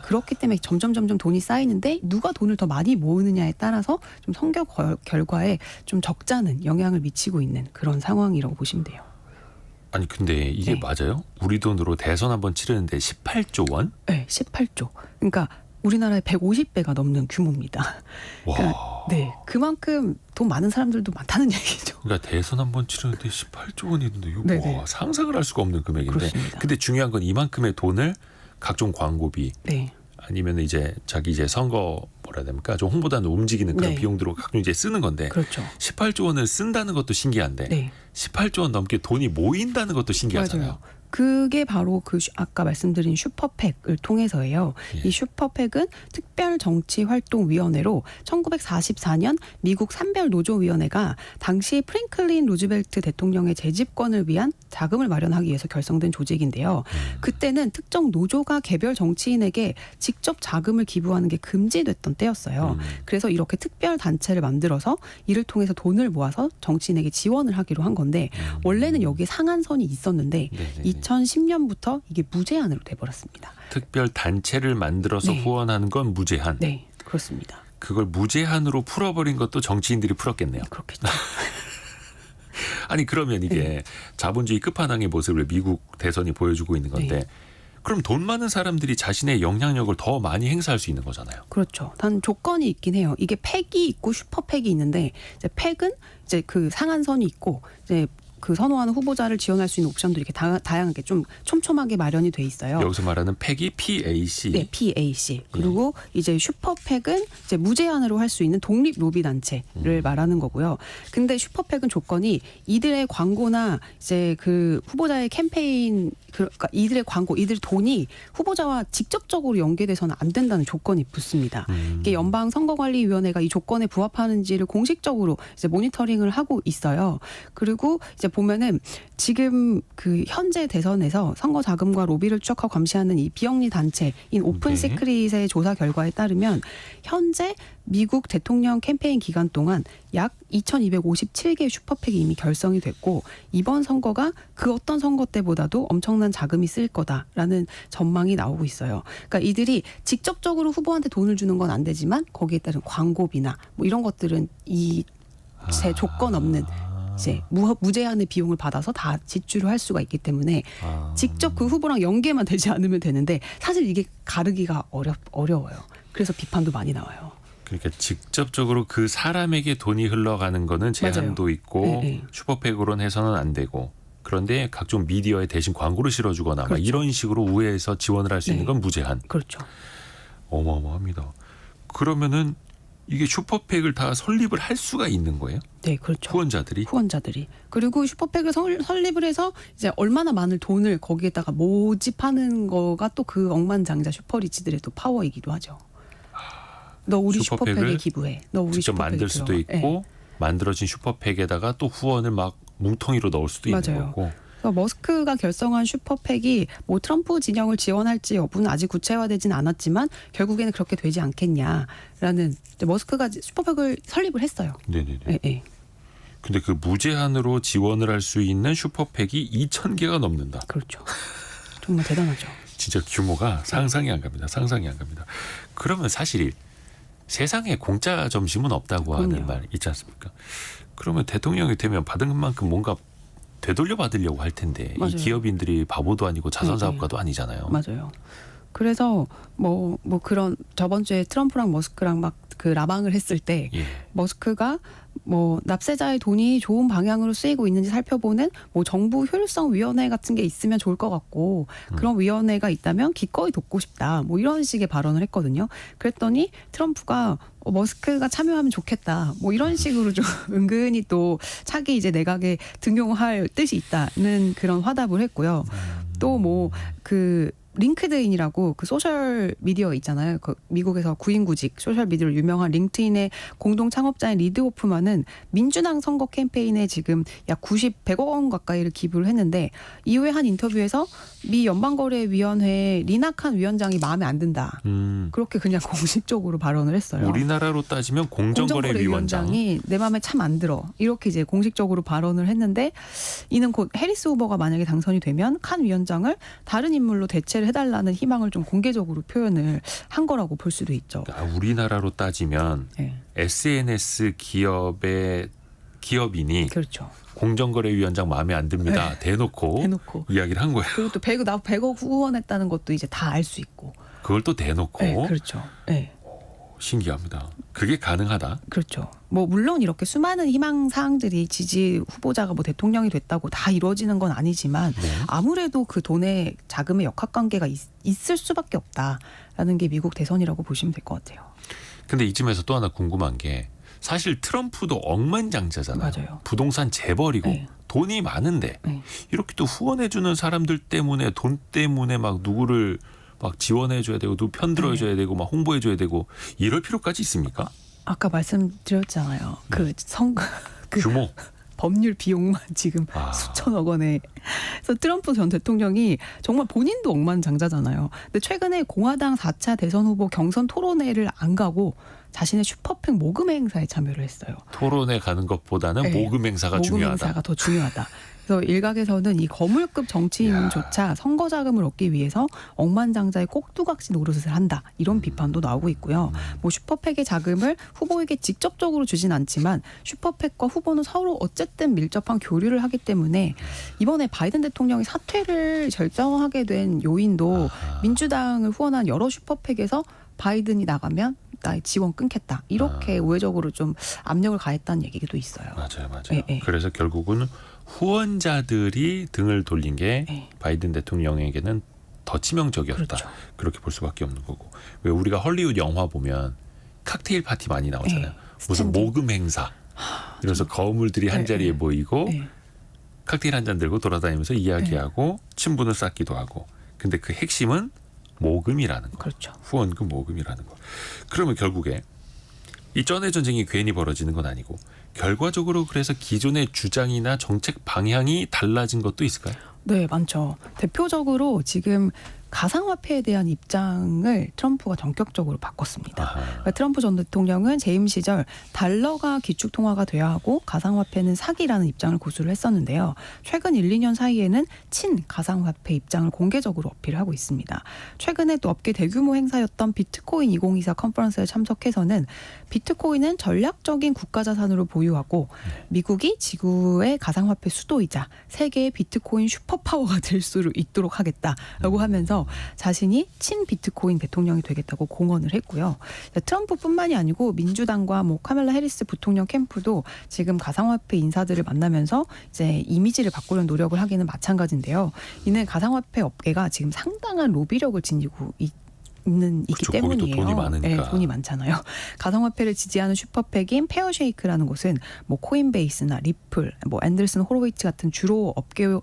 그렇기 때문에 점점 돈이 쌓이는데 누가 돈을 더 많이 모으느냐에 따라서 좀 선거 결과에 좀 적잖은 영향을 미치고 있는 그런 상황이라고 보시면 돼요. 아니 근데 이게 네. 맞아요? 우리 돈으로 대선 한번 치르는데 18조 원? 네, 18조. 그러니까 우리나라의 150배가 넘는 규모입니다. 와. 네, 그만큼 돈 많은 사람들도 많다는 얘기죠. 그러니까 대선 한번 치르는데 18조 원이 있는데 이거 네네. 와, 상상을 할 수가 없는 금액인데. 그렇습니다. 근데 중요한 건 이만큼의 돈을 각종 광고비 네, 아니면 이제 자기 이제 선거 뭐라 해야 됩니까? 좀 홍보단을 움직이는 그런 네. 비용들로 각종 이제 쓰는 건데 그렇죠. 18조 원을 쓴다는 것도 신기한데 네, 18조 원 넘게 돈이 모인다는 것도 신기하잖아요. 맞아요. 그게 바로 아까 말씀드린 슈퍼팩을 통해서예요. 예. 이 슈퍼팩은 특별정치활동위원회로 1944년 미국 산별노조위원회가 당시 프랭클린 루즈벨트 대통령의 재집권을 위한 자금을 마련하기 위해서 결성된 조직인데요. 그때는 특정 노조가 개별 정치인에게 직접 자금을 기부하는 게 금지됐던 때였어요. 그래서 이렇게 특별 단체를 만들어서 이를 통해서 돈을 모아서 정치인에게 지원을 하기로 한 건데 원래는 여기에 상한선이 있었는데 네네네. 2010년부터 이게 무제한으로 돼버렸습니다. 특별 단체를 만들어서 네. 후원하는 건 무제한. 네, 그렇습니다. 그걸 무제한으로 풀어버린 것도 정치인들이 풀었겠네요. 그렇겠죠. 아니 그러면 이게 네. 자본주의 끝판왕의 모습을 미국 대선이 보여주고 있는 건데 네. 그럼 돈 많은 사람들이 자신의 영향력을 더 많이 행사할 수 있는 거잖아요. 그렇죠. 단 조건이 있긴 해요. 이게 팩이 있고 슈퍼팩이 있는데 이제 팩은 이제 그 상한선이 있고 이제 그 선호하는 후보자를 지원할 수 있는 옵션들이 이렇게 다양하게 좀 촘촘하게 마련이 돼 있어요. 여기서 말하는 팩이 PAC. 네, PAC. 그리고 이제 슈퍼팩은 이제 무제한으로 할 수 있는 독립 로비 단체를 말하는 거고요. 근데 슈퍼팩은 조건이 이들의 광고나 이제 그 후보자의 캠페인 그러니까 이들의 광고, 이들 돈이 후보자와 직접적으로 연계돼서는 안 된다는 조건이 붙습니다. 이게 연방 선거관리위원회가 이 조건에 부합하는지를 공식적으로 이제 모니터링을 하고 있어요. 그리고 이제 보면은 지금 그 현재 대선에서 선거 자금과 로비를 추적하고 감시하는 이 비영리 단체인 오픈 네. 시크릿의 조사 결과에 따르면 현재 미국 대통령 캠페인 기간 동안 약 2,257개의 슈퍼팩이 이미 결성이 됐고 이번 선거가 그 어떤 선거 때보다도 엄청난 자금이 쓰일 거다라는 전망이 나오고 있어요. 그러니까 이들이 직접적으로 후보한테 돈을 주는 건 안 되지만 거기에 따른 광고비나 뭐 이런 것들은 제 조건 없는 이제 무제한의 비용을 받아서 다 지출을 할 수가 있기 때문에 직접 그 후보랑 연계만 되지 않으면 되는데 사실 이게 가르기가 어려워요. 그래서 비판도 많이 나와요. 그러니까 직접적으로 그 사람에게 돈이 흘러가는 거는 제한도 맞아요. 있고 네. 슈퍼팩으로는 해서는 안 되고 그런데 각종 미디어에 대신 광고를 실어주거나 막 그렇죠. 이런 식으로 우회해서 지원을 할 수 있는 네. 건 무제한. 그렇죠. 어마어마합니다. 그러면은 이게 슈퍼팩을 다 설립을 할 수가 있는 거예요? 네, 그렇죠. 후원자들이? 그리고 슈퍼팩을 설립을 해서 이제 얼마나 많은 돈을 거기에다가 모집하는 거가 또 그 억만장자 슈퍼리치들의 또 파워이기도 하죠. 너 우리 슈퍼팩에 기부해. 너 우리 직접 슈퍼팩에 만들 수도 들어가. 있고 네. 만들어진 슈퍼팩에다가 또 후원을 막 뭉텅이로 넣을 수도 있는 맞아요. 거고. 그래서 머스크가 결성한 슈퍼팩이 뭐 트럼프 진영을 지원할지 여부는 아직 구체화되진 않았지만 결국에는 그렇게 되지 않겠냐라는 머스크가 슈퍼팩을 설립을 했어요. 네네네. 예, 예. 근데 그 무제한으로 지원을 할 수 있는 슈퍼팩이 2,000개가 넘는다. 그렇죠. 정말 대단하죠. 진짜 규모가 상상이 안 갑니다. 상상이 안 갑니다. 그러면 사실 세상에 공짜 점심은 없다고 하는 그럼요. 말 있지 않습니까? 그러면 대통령이 되면 받은 만큼 뭔가 되돌려 받으려고 할 텐데 맞아요. 이 기업인들이 바보도 아니고 자선 네, 사업가도 아니잖아요. 맞아요. 그래서 뭐 그런 저번 주에 트럼프랑 머스크랑 막 그 라방을 했을 때 예. 머스크가 뭐 납세자의 돈이 좋은 방향으로 쓰이고 있는지 살펴보는 뭐 정부 효율성 위원회 같은 게 있으면 좋을 것 같고 그런 위원회가 있다면 기꺼이 돕고 싶다. 뭐 이런 식의 발언을 했거든요. 그랬더니 트럼프가 머스크가 참여하면 좋겠다. 뭐 이런 식으로 좀 은근히 또 차기 이제 내각에 등용할 뜻이 있다는 그런 화답을 했고요. 또 뭐 그 링크드인이라고 그 소셜 미디어 있잖아요. 그 미국에서 구인구직 소셜 미디어로 유명한 링크드인의 공동 창업자인 리드 호프만은 민주당 선거 캠페인에 지금 약 100억 원 가까이를 기부를 했는데 이후에 한 인터뷰에서 미 연방거래위원회 리나칸 위원장이 마음에 안 든다. 그렇게 그냥 공식적으로 발언을 했어요. 우리나라로 따지면 공정거래위원장. 공정거래위원장이 내 마음에 참 안 들어. 이렇게 이제 공식적으로 발언을 했는데 이는 곧 해리스 후보가 만약에 당선이 되면 칸 위원장을 다른 인물로 대체를 해달라는 희망을 좀 공개적으로 표현을 한 거라고 볼 수도 있죠. 우리나라로 따지면 네. SNS 기업인이 그렇죠. 공정거래위원장 마음에 안 듭니다. 대놓고 이야기를 한 거예요. 그리고 또 100억 후원했다는 것도 이제 다 알 수 있고. 그걸 또 대놓고. 네, 그렇죠. 네. 신기합니다. 그게 가능하다. 그렇죠. 뭐 물론 이렇게 수많은 희망 사항들이 지지 후보자가 뭐 대통령이 됐다고 다 이루어지는 건 아니지만 네. 아무래도 그 돈의 자금의 역학관계가 있을 수밖에 없다라는 게 미국 대선이라고 보시면 될 것 같아요. 근데 이쯤에서 또 하나 궁금한 게 사실 트럼프도 억만장자잖아요. 맞아요. 부동산 재벌이고 네. 돈이 많은데 네. 이렇게 또 후원해주는 사람들 때문에 돈 때문에 막 누구를 막 지원해줘야 되고 누구 편들어줘야 되고 막 홍보해줘야 되고 이럴 필요까지 있습니까? 아까 말씀드렸잖아요. 그 규모. 법률 비용만 지금 수천억 원에. 그래서 트럼프 전 대통령이 정말 본인도 억만장자잖아요. 근데 최근에 공화당 4차 대선 후보 경선 토론회를 안 가고 자신의 슈퍼팩 모금 행사에 참여를 했어요. 토론회 가는 것보다는 네. 모금 행사가 모금 중요하다. 행사가 더 중요하다. 그래서 일각에서는 이 거물급 정치인조차 선거 자금을 얻기 위해서 억만장자의 꼭두각시 노릇을 한다. 이런 비판도 나오고 있고요. 뭐 슈퍼팩의 자금을 후보에게 직접적으로 주진 않지만 슈퍼팩과 후보는 서로 어쨌든 밀접한 교류를 하기 때문에 이번에 바이든 대통령이 사퇴를 결정하게 된 요인도 민주당을 후원한 여러 슈퍼팩에서 바이든이 나가면 나의 지원 끊겠다. 이렇게 우회적으로 좀 압력을 가했다는 얘기도 있어요. 맞아요. 네, 네. 그래서 결국은 후원자들이 등을 돌린 게 네. 바이든 대통령에게는 더 치명적이었다. 그렇죠. 그렇게 볼 수밖에 없는 거고. 왜 우리가 헐리우드 영화 보면 칵테일 파티 많이 나오잖아요. 네. 무슨 스탠딩. 모금 행사. 그래서 거물들이 한 네, 자리에 네. 모이고 네. 칵테일 한 잔 들고 돌아다니면서 이야기하고 친분을 쌓기도 하고. 근데 그 핵심은 모금이라는 거. 그렇죠. 후원금 모금이라는 거. 그러면 결국에 이 쩐의 전쟁이 괜히 벌어지는 건 아니고 결과적으로 그래서 기존의 주장이나 정책 방향이 달라진 것도 있을까요? 네, 많죠. 대표적으로 지금 가상화폐에 대한 입장을 트럼프가 전격적으로 바꿨습니다. 그러니까 트럼프 전 대통령은 재임 시절 달러가 기축통화가 돼야 하고 가상화폐는 사기라는 입장을 고수를 했었는데요. 최근 1, 2년 사이에는 친 가상화폐 입장을 공개적으로 어필하고 있습니다. 최근에 또 업계 대규모 행사였던 비트코인 2024 컨퍼런스에 참석해서는 비트코인은 전략적인 국가자산으로 보유하고 미국이 지구의 가상화폐 수도이자 세계의 비트코인 슈퍼파워가 될 수 있도록 하겠다라고 하면서 자신이 친 비트코인 대통령이 되겠다고 공언을 했고요. 트럼프뿐만이 아니고 민주당과 뭐 카멜라 해리스 부통령 캠프도 지금 가상화폐 인사들을 만나면서 이제 이미지를 바꾸려는 노력을 하기는 마찬가지인데요. 이는 가상화폐 업계가 지금 상당한 로비력을 지니고 있기 그렇죠. 때문이에요. 거기도 돈이 많으니까. 네, 돈이 많잖아요. 가상화폐를 지지하는 슈퍼팩인 페어쉐이크라는 곳은 뭐 코인베이스나 리플, 뭐 앤더슨 호로위츠 같은 주로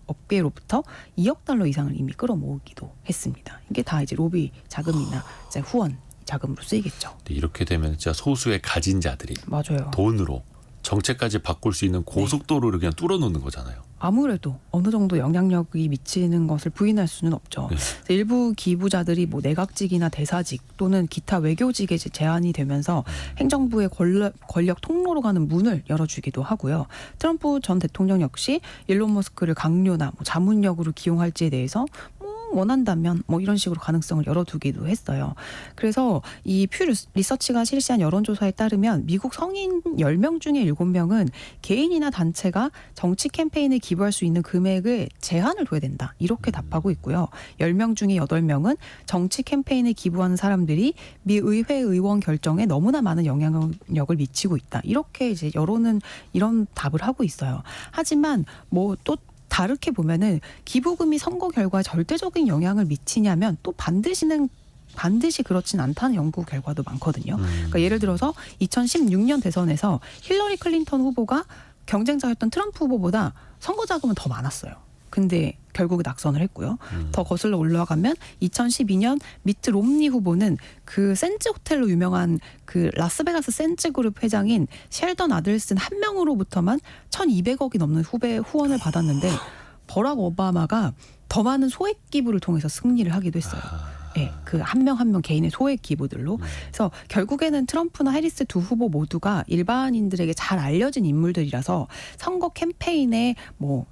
업계로부터 2억 달러 이상을 이미 끌어모으기도 했습니다. 이게 다 이제 로비 자금이나 이제 후원 자금으로 쓰이겠죠. 이렇게 되면 진짜 소수의 가진 자들이 맞아요. 돈으로 정책까지 바꿀 수 있는 고속도로를 그냥 뚫어놓는 거잖아요. 아무래도 어느 정도 영향력이 미치는 것을 부인할 수는 없죠. 네. 그래서 일부 기부자들이 뭐 내각직이나 대사직 또는 기타 외교직에 이제 제한이 되면서 행정부의 권력 통로로 가는 문을 열어주기도 하고요. 트럼프 전 대통령 역시 일론 머스크를 강요나 뭐 자문력으로 기용할지에 대해서 원한다면 뭐 이런 식으로 가능성을 열어두기도 했어요. 그래서 이 퓨 리서치가 실시한 여론조사에 따르면 미국 성인 10명 중에 7명은 개인이나 단체가 정치 캠페인에 기부할 수 있는 금액을 제한을 둬야 된다. 이렇게 답하고 있고요. 10명 중에 8명은 정치 캠페인에 기부하는 사람들이 미 의회 의원 결정에 너무나 많은 영향력을 미치고 있다. 이렇게 이제 여론은 이런 답을 하고 있어요. 하지만 뭐 또 다르게 보면은 기부금이 선거 결과에 절대적인 영향을 미치냐면 또 반드시 그렇진 않다는 연구 결과도 많거든요. 그러니까 예를 들어서 2016년 대선에서 힐러리 클린턴 후보가 경쟁자였던 트럼프 후보보다 선거 자금은 더 많았어요. 근데 결국에 낙선을 했고요. 더 거슬러 올라가면 2012년 미트 롬니 후보는 그 센즈 호텔로 유명한 그 라스베가스 센즈 그룹 회장인 셸던 아들슨 한 명으로부터만 1,200억이 넘는 후원을 받았는데 버락 오바마가 더 많은 소액 기부를 통해서 승리를 하기도 했어요. 네, 그 한 명 한 명 개인의 소액 기부들로. 그래서 결국에는 트럼프나 해리스 두 후보 모두가 일반인들에게 잘 알려진 인물들이라서 선거 캠페인에 뭐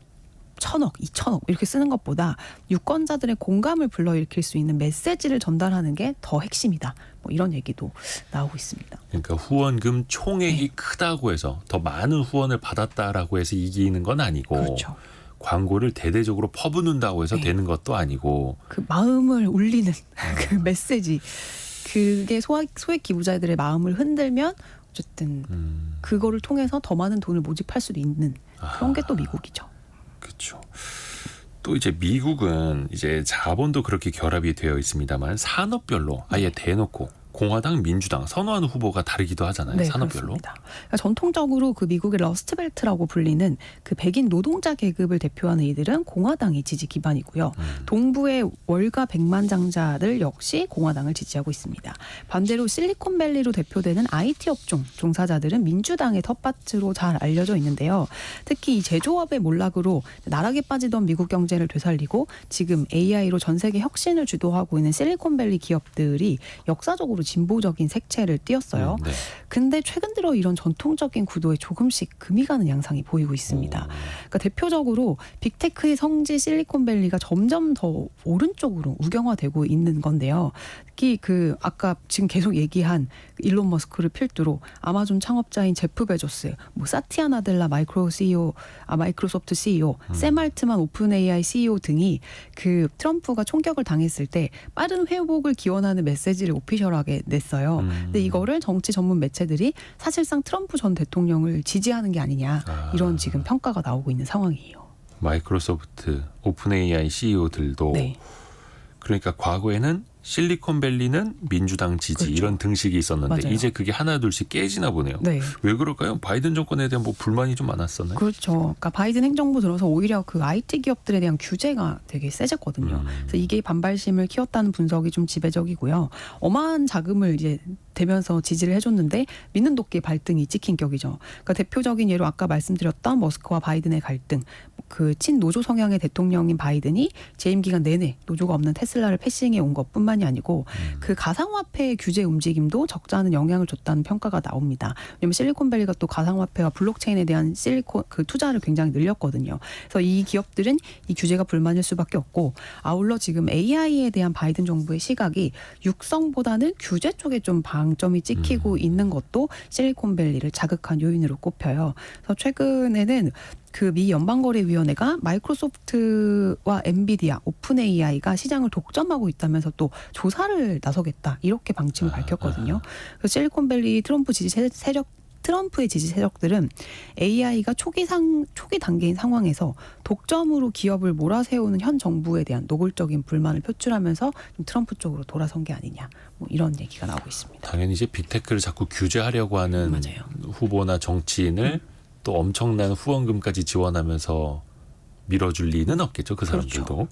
1,000억, 2,000억 이렇게 쓰는 것보다 유권자들의 공감을 불러일으킬 수 있는 메시지를 전달하는 게 더 핵심이다. 뭐 이런 얘기도 나오고 있습니다. 그러니까 후원금 총액이 네. 크다고 해서 더 많은 후원을 받았다라고 해서 이기는 건 아니고 그렇죠. 광고를 대대적으로 퍼붓는다고 해서 네. 되는 것도 아니고 그 마음을 울리는 그 메시지, 그게 소액 기부자들의 마음을 흔들면 어쨌든 그거를 통해서 더 많은 돈을 모집할 수도 있는 그런 게 또 미국이죠. 그렇죠. 또 이제 미국은 이제 자본도 그렇게 결합이 되어 있습니다만 산업별로 아예 대놓고 공화당, 민주당 선호하는 후보가 다르기도 하잖아요. 네, 산업별로. 그렇습니다. 그러니까 전통적으로 그 미국의 러스트벨트라고 불리는 그 백인 노동자 계급을 대표하는 이들은 공화당이 지지 기반이고요. 동부의 월가 백만장자들 역시 공화당을 지지하고 있습니다. 반대로 실리콘밸리로 대표되는 IT 업종 종사자들은 민주당의 텃밭으로 잘 알려져 있는데요. 특히 이 제조업의 몰락으로 나락에 빠지던 미국 경제를 되살리고 지금 AI로 전 세계 혁신을 주도하고 있는 실리콘밸리 기업들이 역사적으로 진보적인 색채를 띄었어요. 네. 근데 최근 들어 이런 전통적인 구도에 조금씩 금이 가는 양상이 보이고 있습니다. 그러니까 대표적으로 빅테크의 성지 실리콘밸리가 점점 더 오른쪽으로 우경화되고 있는 건데요. 특히 그 아까 지금 계속 얘기한 일론 머스크를 필두로 아마존 창업자인 제프 베조스, 뭐 사티아 나델라 마이크로소프트 CEO, 샘 알트만 오픈 AI CEO 등이 그 트럼프가 총격을 당했을 때 빠른 회복을 기원하는 메시지를 오피셜하게 냈어요. 근데 이거를 정치 전문 매체들이 사실상 트럼프 전 대통령을 지지하는 게 아니냐 이런 지금 평가가 나오고 있는 상황이에요. 마이크로소프트, 오픈 AI CEO들도 네. 그러니까 과거에는 실리콘밸리는 민주당 지지 그렇죠. 이런 등식이 있었는데 맞아요. 이제 그게 하나둘씩 깨지나 보네요. 네. 왜 그럴까요? 바이든 정권에 대한 뭐 불만이 좀 많았었나요? 그렇죠. 그러니까 바이든 행정부 들어서 오히려 그 IT 기업들에 대한 규제가 되게 세졌거든요. 그래서 이게 반발심을 키웠다는 분석이 좀 지배적이고요. 어마한 자금을 이제 대면서 지지를 해줬는데 믿는 도끼의 발등이 찍힌 격이죠. 그러니까 대표적인 예로 아까 말씀드렸던 머스크와 바이든의 갈등, 그 친노조 성향의 대통령인 바이든이 재임 기간 내내 노조가 없는 테슬라를 패싱해 온 것뿐만이 아니고 그 가상화폐 규제 움직임도 적지 않은 영향을 줬다는 평가가 나옵니다. 왜냐하면 실리콘밸리가 또 가상화폐와 블록체인에 대한 그 투자를 굉장히 늘렸거든요. 그래서 이 기업들은 이 규제가 불만일 수밖에 없고 아울러 지금 AI에 대한 바이든 정부의 시각이 육성보다는 규제 쪽에 좀 방점이 찍히고 있는 것도 실리콘밸리를 자극한 요인으로 꼽혀요. 그래서 최근에는 그 미 연방거래위원회가 마이크로소프트와 엔비디아, 오픈 AI가 시장을 독점하고 있다면서 또 조사를 나서겠다 이렇게 방침을 밝혔거든요. 그래서 실리콘밸리 트럼프의 지지 세력들은 AI가 초기 단계인 상황에서 독점으로 기업을 몰아세우는 현 정부에 대한 노골적인 불만을 표출하면서 좀 트럼프 쪽으로 돌아선 게 아니냐 뭐 이런 얘기가 나오고 있습니다. 당연히 이제 빅테크를 자꾸 규제하려고 하는 맞아요. 후보나 정치인을 또 엄청난 후원금까지 지원하면서 밀어줄 리는 없겠죠. 그 사람들도. 그렇죠.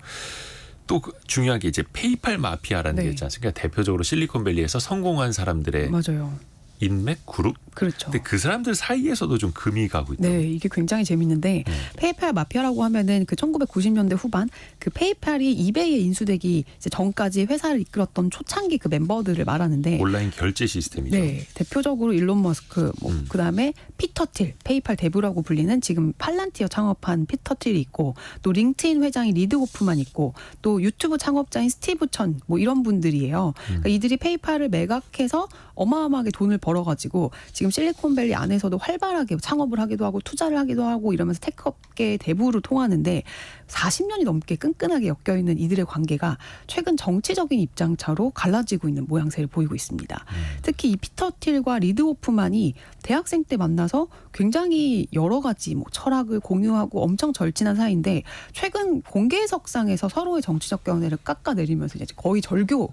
또 중요한 게 이제 페이팔 마피아라는 네. 게 있지 않습니까? 대표적으로 실리콘밸리에서 성공한 사람들의 맞아요. 인맥 그룹? 그렇죠. 근데 그 사람들 사이에서도 좀 금이 가고 있다. 네, 이게 굉장히 재밌는데 페이팔 마피아라고 하면은 그 1990년대 후반 그 페이팔이 이베이에 인수되기 이제 전까지 회사를 이끌었던 초창기 그 멤버들을 말하는데 온라인 결제 시스템이죠. 네, 대표적으로 일론 머스크, 그다음에 피터 틸, 페이팔 대부라고 불리는 지금 팔란티어 창업한 피터 틸이 있고 또 링크드인 회장이 리드 호프만 있고 또 유튜브 창업자인 스티브 천 뭐 이런 분들이에요. 그러니까 이들이 페이팔을 매각해서 어마어마하게 돈을 벌어가지고 지금 실리콘밸리 안에서도 활발하게 창업을 하기도 하고 투자를 하기도 하고 이러면서 테크업계 대부로 통하는데 40년이 넘게 끈끈하게 엮여있는 이들의 관계가 최근 정치적인 입장차로 갈라지고 있는 모양새를 보이고 있습니다. 특히 이 피터 틸과 리드 호프만이 대학생 때 만나서 굉장히 여러 가지 뭐 철학을 공유하고 엄청 절친한 사이인데 최근 공개석상에서 서로의 정치적 견해를 깎아내리면서 이제 거의 절교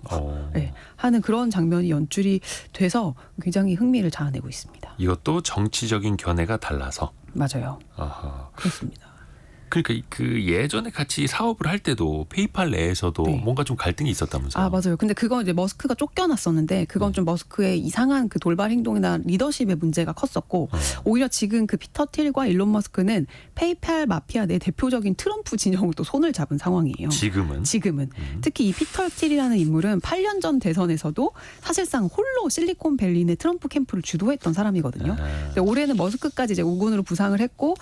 네, 하는 그런 장면이 연출이 돼서 굉장히 흥미를 자아내고 있습니다. 이것도 정치적인 견해가 달라서. 맞아요. 아하. 그렇습니다. 그러니까 그 예전에 같이 사업을 할 때도 페이팔 내에서도 네. 뭔가 좀 갈등이 있었다면서요. 아, 맞아요. 근데 그건 이제 머스크가 쫓겨났었는데 그건 좀 머스크의 이상한 그 돌발 행동이나 리더십의 문제가 컸었고 오히려 지금 그 피터 틸과 일론 머스크는 페이팔 마피아 내 대표적인 트럼프 진영을 또 손을 잡은 상황이에요. 지금은. 특히 이 피터 틸이라는 인물은 8년 전 대선에서도 사실상 홀로 실리콘밸리 내 트럼프 캠프를 주도했던 사람이거든요. 근데 올해는 머스크까지 이제 우군으로 부상을 했고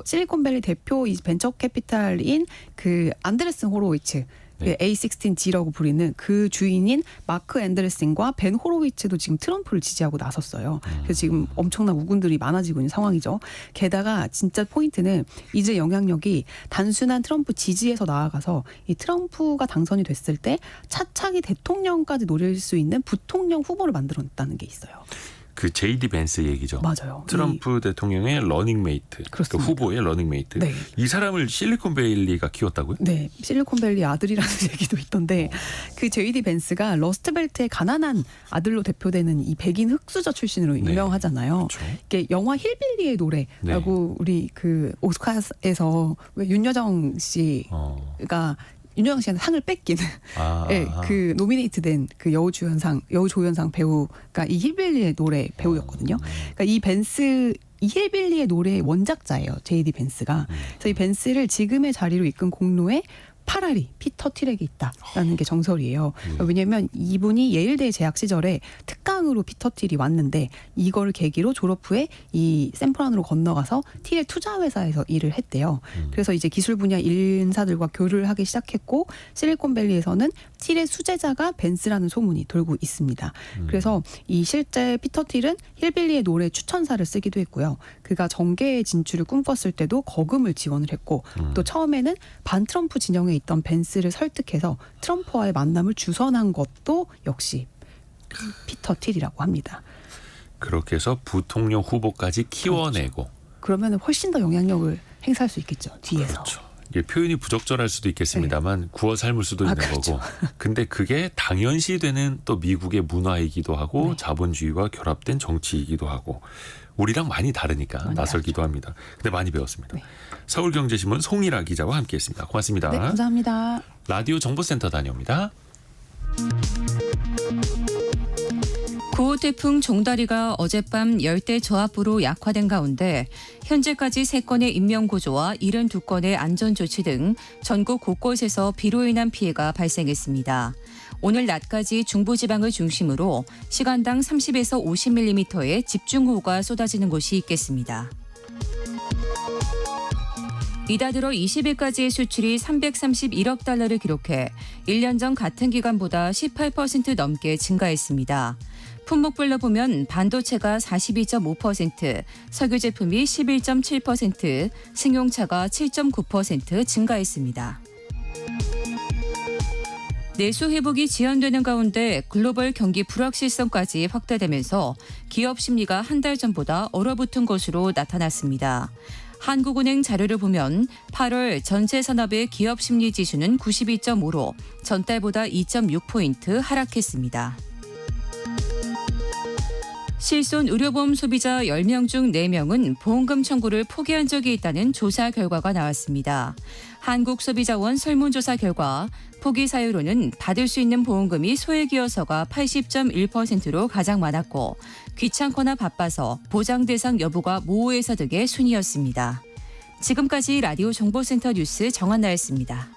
실리콘밸리 대표 이 벤처 캐피탈인 그 안드레슨 호로위츠 네. A16G라고 부리는 그 주인인 마크 앤더슨과 벤 호로위츠도 지금 트럼프를 지지하고 나섰어요. 그래서 지금 엄청난 우군들이 많아지고 있는 상황이죠. 게다가 진짜 포인트는 이제 영향력이 단순한 트럼프 지지에서 나아가서 이 트럼프가 당선이 됐을 때 차차기 대통령까지 노릴 수 있는 부통령 후보를 만들었다는 게 있어요. 그 JD 벤스 얘기죠. 맞아요. 트럼프 대통령의 러닝메이트, 그 후보의 러닝메이트. 네. 이 사람을 실리콘밸리가 키웠다고요? 네, 실리콘밸리 아들이라는 얘기도 있던데 그 JD 벤스가 러스트벨트의 가난한 아들로 대표되는 이 백인 흑수저 출신으로 네. 유명하잖아요. 그렇죠. 이게 영화 힐빌리의 노래라고 우리 그 오스카에서 왜 윤여정 씨가 윤여정 씨한테 상을 뺏긴 네, 그 노미네이트된 그 여우조연상 배우가 이 힐빌리의 노래 배우였거든요. 그러니까 이 힐빌리의 노래의 원작자예요. 제이디 벤스가. 그래서 이 벤스를 지금의 자리로 이끈 공로에 파랄이 피터 틸에게 있다라는 게 정설이에요. 왜냐하면 이분이 예일대 재학 시절에 특강으로 피터 틸이 왔는데 이걸 계기로 졸업 후에 이 샌프란으로 건너가서 틸의 투자회사에서 일을 했대요. 그래서 이제 기술 분야 인사들과 교류를 하기 시작했고 실리콘밸리에서는 틸의 수제자가 벤스라는 소문이 돌고 있습니다. 그래서 이 실제 피터 틸은 힐빌리의 노래 추천사를 쓰기도 했고요. 그가 정계에 진출을 꿈꿨을 때도 거금을 지원을 했고 또 처음에는 반 트럼프 진영에 있던 벤스를 설득해서 트럼프와의 만남을 주선한 것도 역시 피터 틸이라고 합니다. 그렇게 해서 부통령 후보까지 키워내고. 그러면 훨씬 더 영향력을 행사할 수 있겠죠. 뒤에서. 그렇죠. 이게 표현이 부적절할 수도 있겠습니다만 구워 삶을 수도 있는 그렇죠. 거고. 근데 그게 당연시되는 또 미국의 문화이기도 하고 자본주의와 결합된 정치이기도 하고 우리랑 많이 다르니까 많이 낯설기도 합니다. 근데 많이 배웠습니다. 네. 서울경제신문 송일아 기자와 함께했습니다. 고맙습니다. 네, 감사합니다. 라디오 정보센터 다녀옵니다. 9호 태풍 종다리가 어젯밤 열대 저압부로 약화된 가운데 현재까지 3건의 인명구조와 72건의 안전조치 등 전국 곳곳에서 비로 인한 피해가 발생했습니다. 오늘 낮까지 중부지방을 중심으로 시간당 30에서 50mm의 집중호우가 쏟아지는 곳이 있겠습니다. 이달 들어 20일까지의 수출이 331억 달러를 기록해 1년 전 같은 기간보다 18% 넘게 증가했습니다. 품목별로 보면 반도체가 42.5%, 석유 제품이 11.7%, 승용차가 7.9% 증가했습니다. 내수 회복이 지연되는 가운데 글로벌 경기 불확실성까지 확대되면서 기업 심리가 한 달 전보다 얼어붙은 것으로 나타났습니다. 한국은행 자료를 보면 8월 전체 산업의 기업 심리 지수는 92.5로 전달보다 2.6포인트 하락했습니다. 실손 의료보험 소비자 10명 중 4명은 보험금 청구를 포기한 적이 있다는 조사 결과가 나왔습니다. 한국소비자원 설문조사 결과 포기 사유로는 받을 수 있는 보험금이 소액이어서가 80.1%로 가장 많았고 귀찮거나 바빠서 보장 대상 여부가 모호해서 등의 순위였습니다. 지금까지 라디오 정보센터 뉴스 정한나였습니다.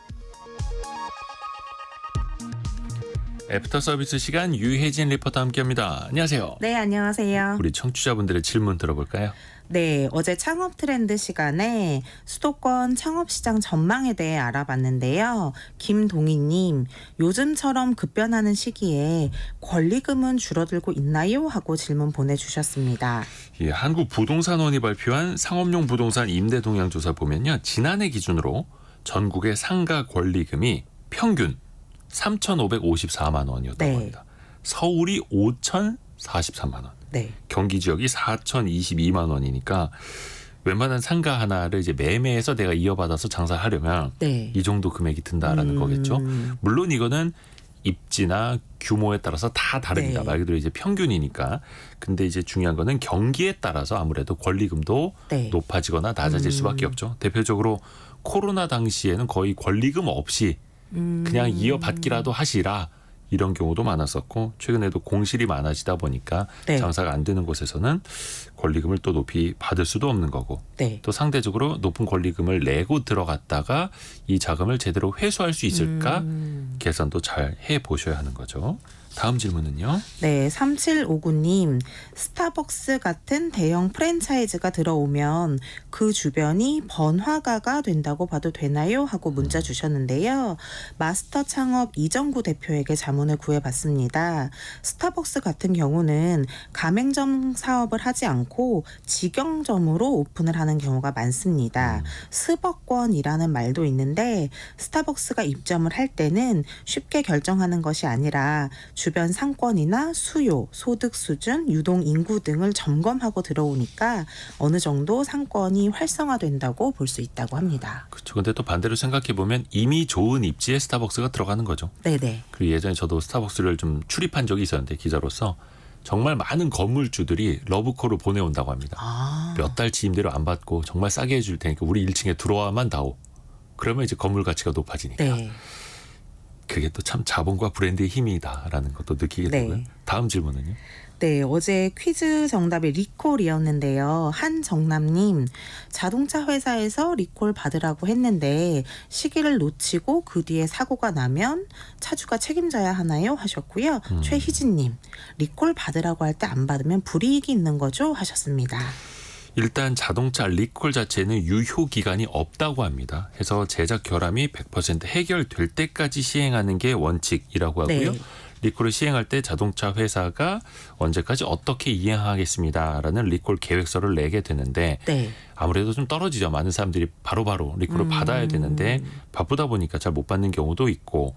애프터 서비스 시간 유혜진 리포터 함께합니다. 안녕하세요. 네, 안녕하세요. 우리 청취자분들의 질문 들어볼까요? 네, 어제 창업 트렌드 시간에 수도권 창업시장 전망에 대해 알아봤는데요. 김동희님, 요즘처럼 급변하는 시기에 권리금은 줄어들고 있나요? 하고 질문 보내주셨습니다. 예, 한국부동산원이 발표한 상업용 부동산 임대 동향 조사 보면요. 지난해 기준으로 전국의 상가 권리금이 평균 3,554만 원이었다고 네. 합니다. 서울이 5,043만 원. 네. 경기 지역이 4,022만 원이니까 웬만한 상가 하나를 이제 매매해서 내가 이어받아서 장사하려면 네. 이 정도 금액이 든다라는 거겠죠. 물론 이거는 입지나 규모에 따라서 다 다릅니다. 네. 말 그대로 이제 평균이니까. 근데 이제 중요한 거는 경기에 따라서 아무래도 권리금도 네. 높아지거나 낮아질 수밖에 없죠. 대표적으로 코로나 당시에는 거의 권리금 없이 그냥 이어받기라도 하시라 이런 경우도 많았었고 최근에도 공실이 많아지다 보니까 네. 장사가 안 되는 곳에서는 권리금을 또 높이 받을 수도 없는 거고 네. 또 상대적으로 높은 권리금을 내고 들어갔다가 이 자금을 제대로 회수할 수 있을까 계산도 잘 해보셔야 하는 거죠. 다음 질문은요. 네, 3759님. 스타벅스 같은 대형 프랜차이즈가 들어오면 그 주변이 번화가가 된다고 봐도 되나요? 하고 문자 주셨는데요. 마스터 창업 이정구 대표에게 자문을 구해봤습니다. 스타벅스 같은 경우는 가맹점 사업을 하지 않고 직영점으로 오픈을 하는 경우가 많습니다. 스벅권이라는 말도 있는데 스타벅스가 입점을 할 때는 쉽게 결정하는 것이 아니라 주변 상권이나 수요, 소득 수준, 유동 인구 등을 점검하고 들어오니까 어느 정도 상권이 활성화된다고 볼 수 있다고 합니다. 그렇죠. 근데 또 반대로 생각해 보면 이미 좋은 입지에 스타벅스가 들어가는 거죠. 네네. 그리고 예전에 저도 스타벅스를 좀 출입한 적이 있었는데 기자로서 정말 많은 건물주들이 러브콜을 보내온다고 합니다. 몇 달치 임대료 안 받고 정말 싸게 해줄 테니까 우리 1층에 들어와만 다오. 그러면 이제 건물 가치가 높아지니까. 네. 그게 또 참 자본과 브랜드의 힘이다라는 것도 느끼게 네. 되고요. 다음 질문은요. 네, 어제 퀴즈 정답이 리콜이었는데요. 한정남님, 자동차 회사에서 리콜 받으라고 했는데 시기를 놓치고 그 뒤에 사고가 나면 차주가 책임져야 하나요? 하셨고요. 최희진님, 리콜 받으라고 할 때 안 받으면 불이익이 있는 거죠? 하셨습니다. 일단 자동차 리콜 자체는 유효 기간이 없다고 합니다. 해서 제작 결함이 100% 해결될 때까지 시행하는 게 원칙이라고 하고요. 네. 리콜을 시행할 때 자동차 회사가 언제까지 어떻게 이행하겠습니다라는 리콜 계획서를 내게 되는데 네. 아무래도 좀 떨어지죠. 많은 사람들이 바로바로 리콜을 받아야 되는데 바쁘다 보니까 잘 못 받는 경우도 있고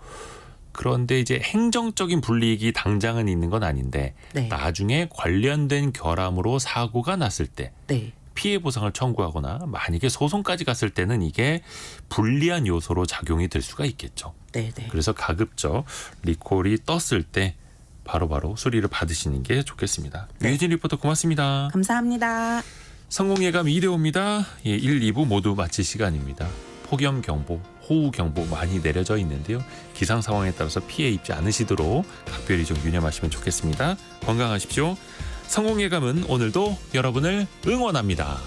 그런데 이제 행정적인 불이익이 당장은 있는 건 아닌데 네. 나중에 관련된 결함으로 사고가 났을 때 네. 피해 보상을 청구하거나 만약에 소송까지 갔을 때는 이게 불리한 요소로 작용이 될 수가 있겠죠. 네네. 그래서 가급적 리콜이 떴을 때 바로바로 수리를 받으시는 게 좋겠습니다. 네. 유혜진 리포터 고맙습니다. 감사합니다. 성공예감 2대5입니다. 1, 2부 모두 마칠 시간입니다. 폭염경보, 호우경보 많이 내려져 있는데요. 기상 상황에 따라서 피해 입지 않으시도록 각별히 좀 유념하시면 좋겠습니다. 건강하십시오. 성공예감은 오늘도 여러분을 응원합니다.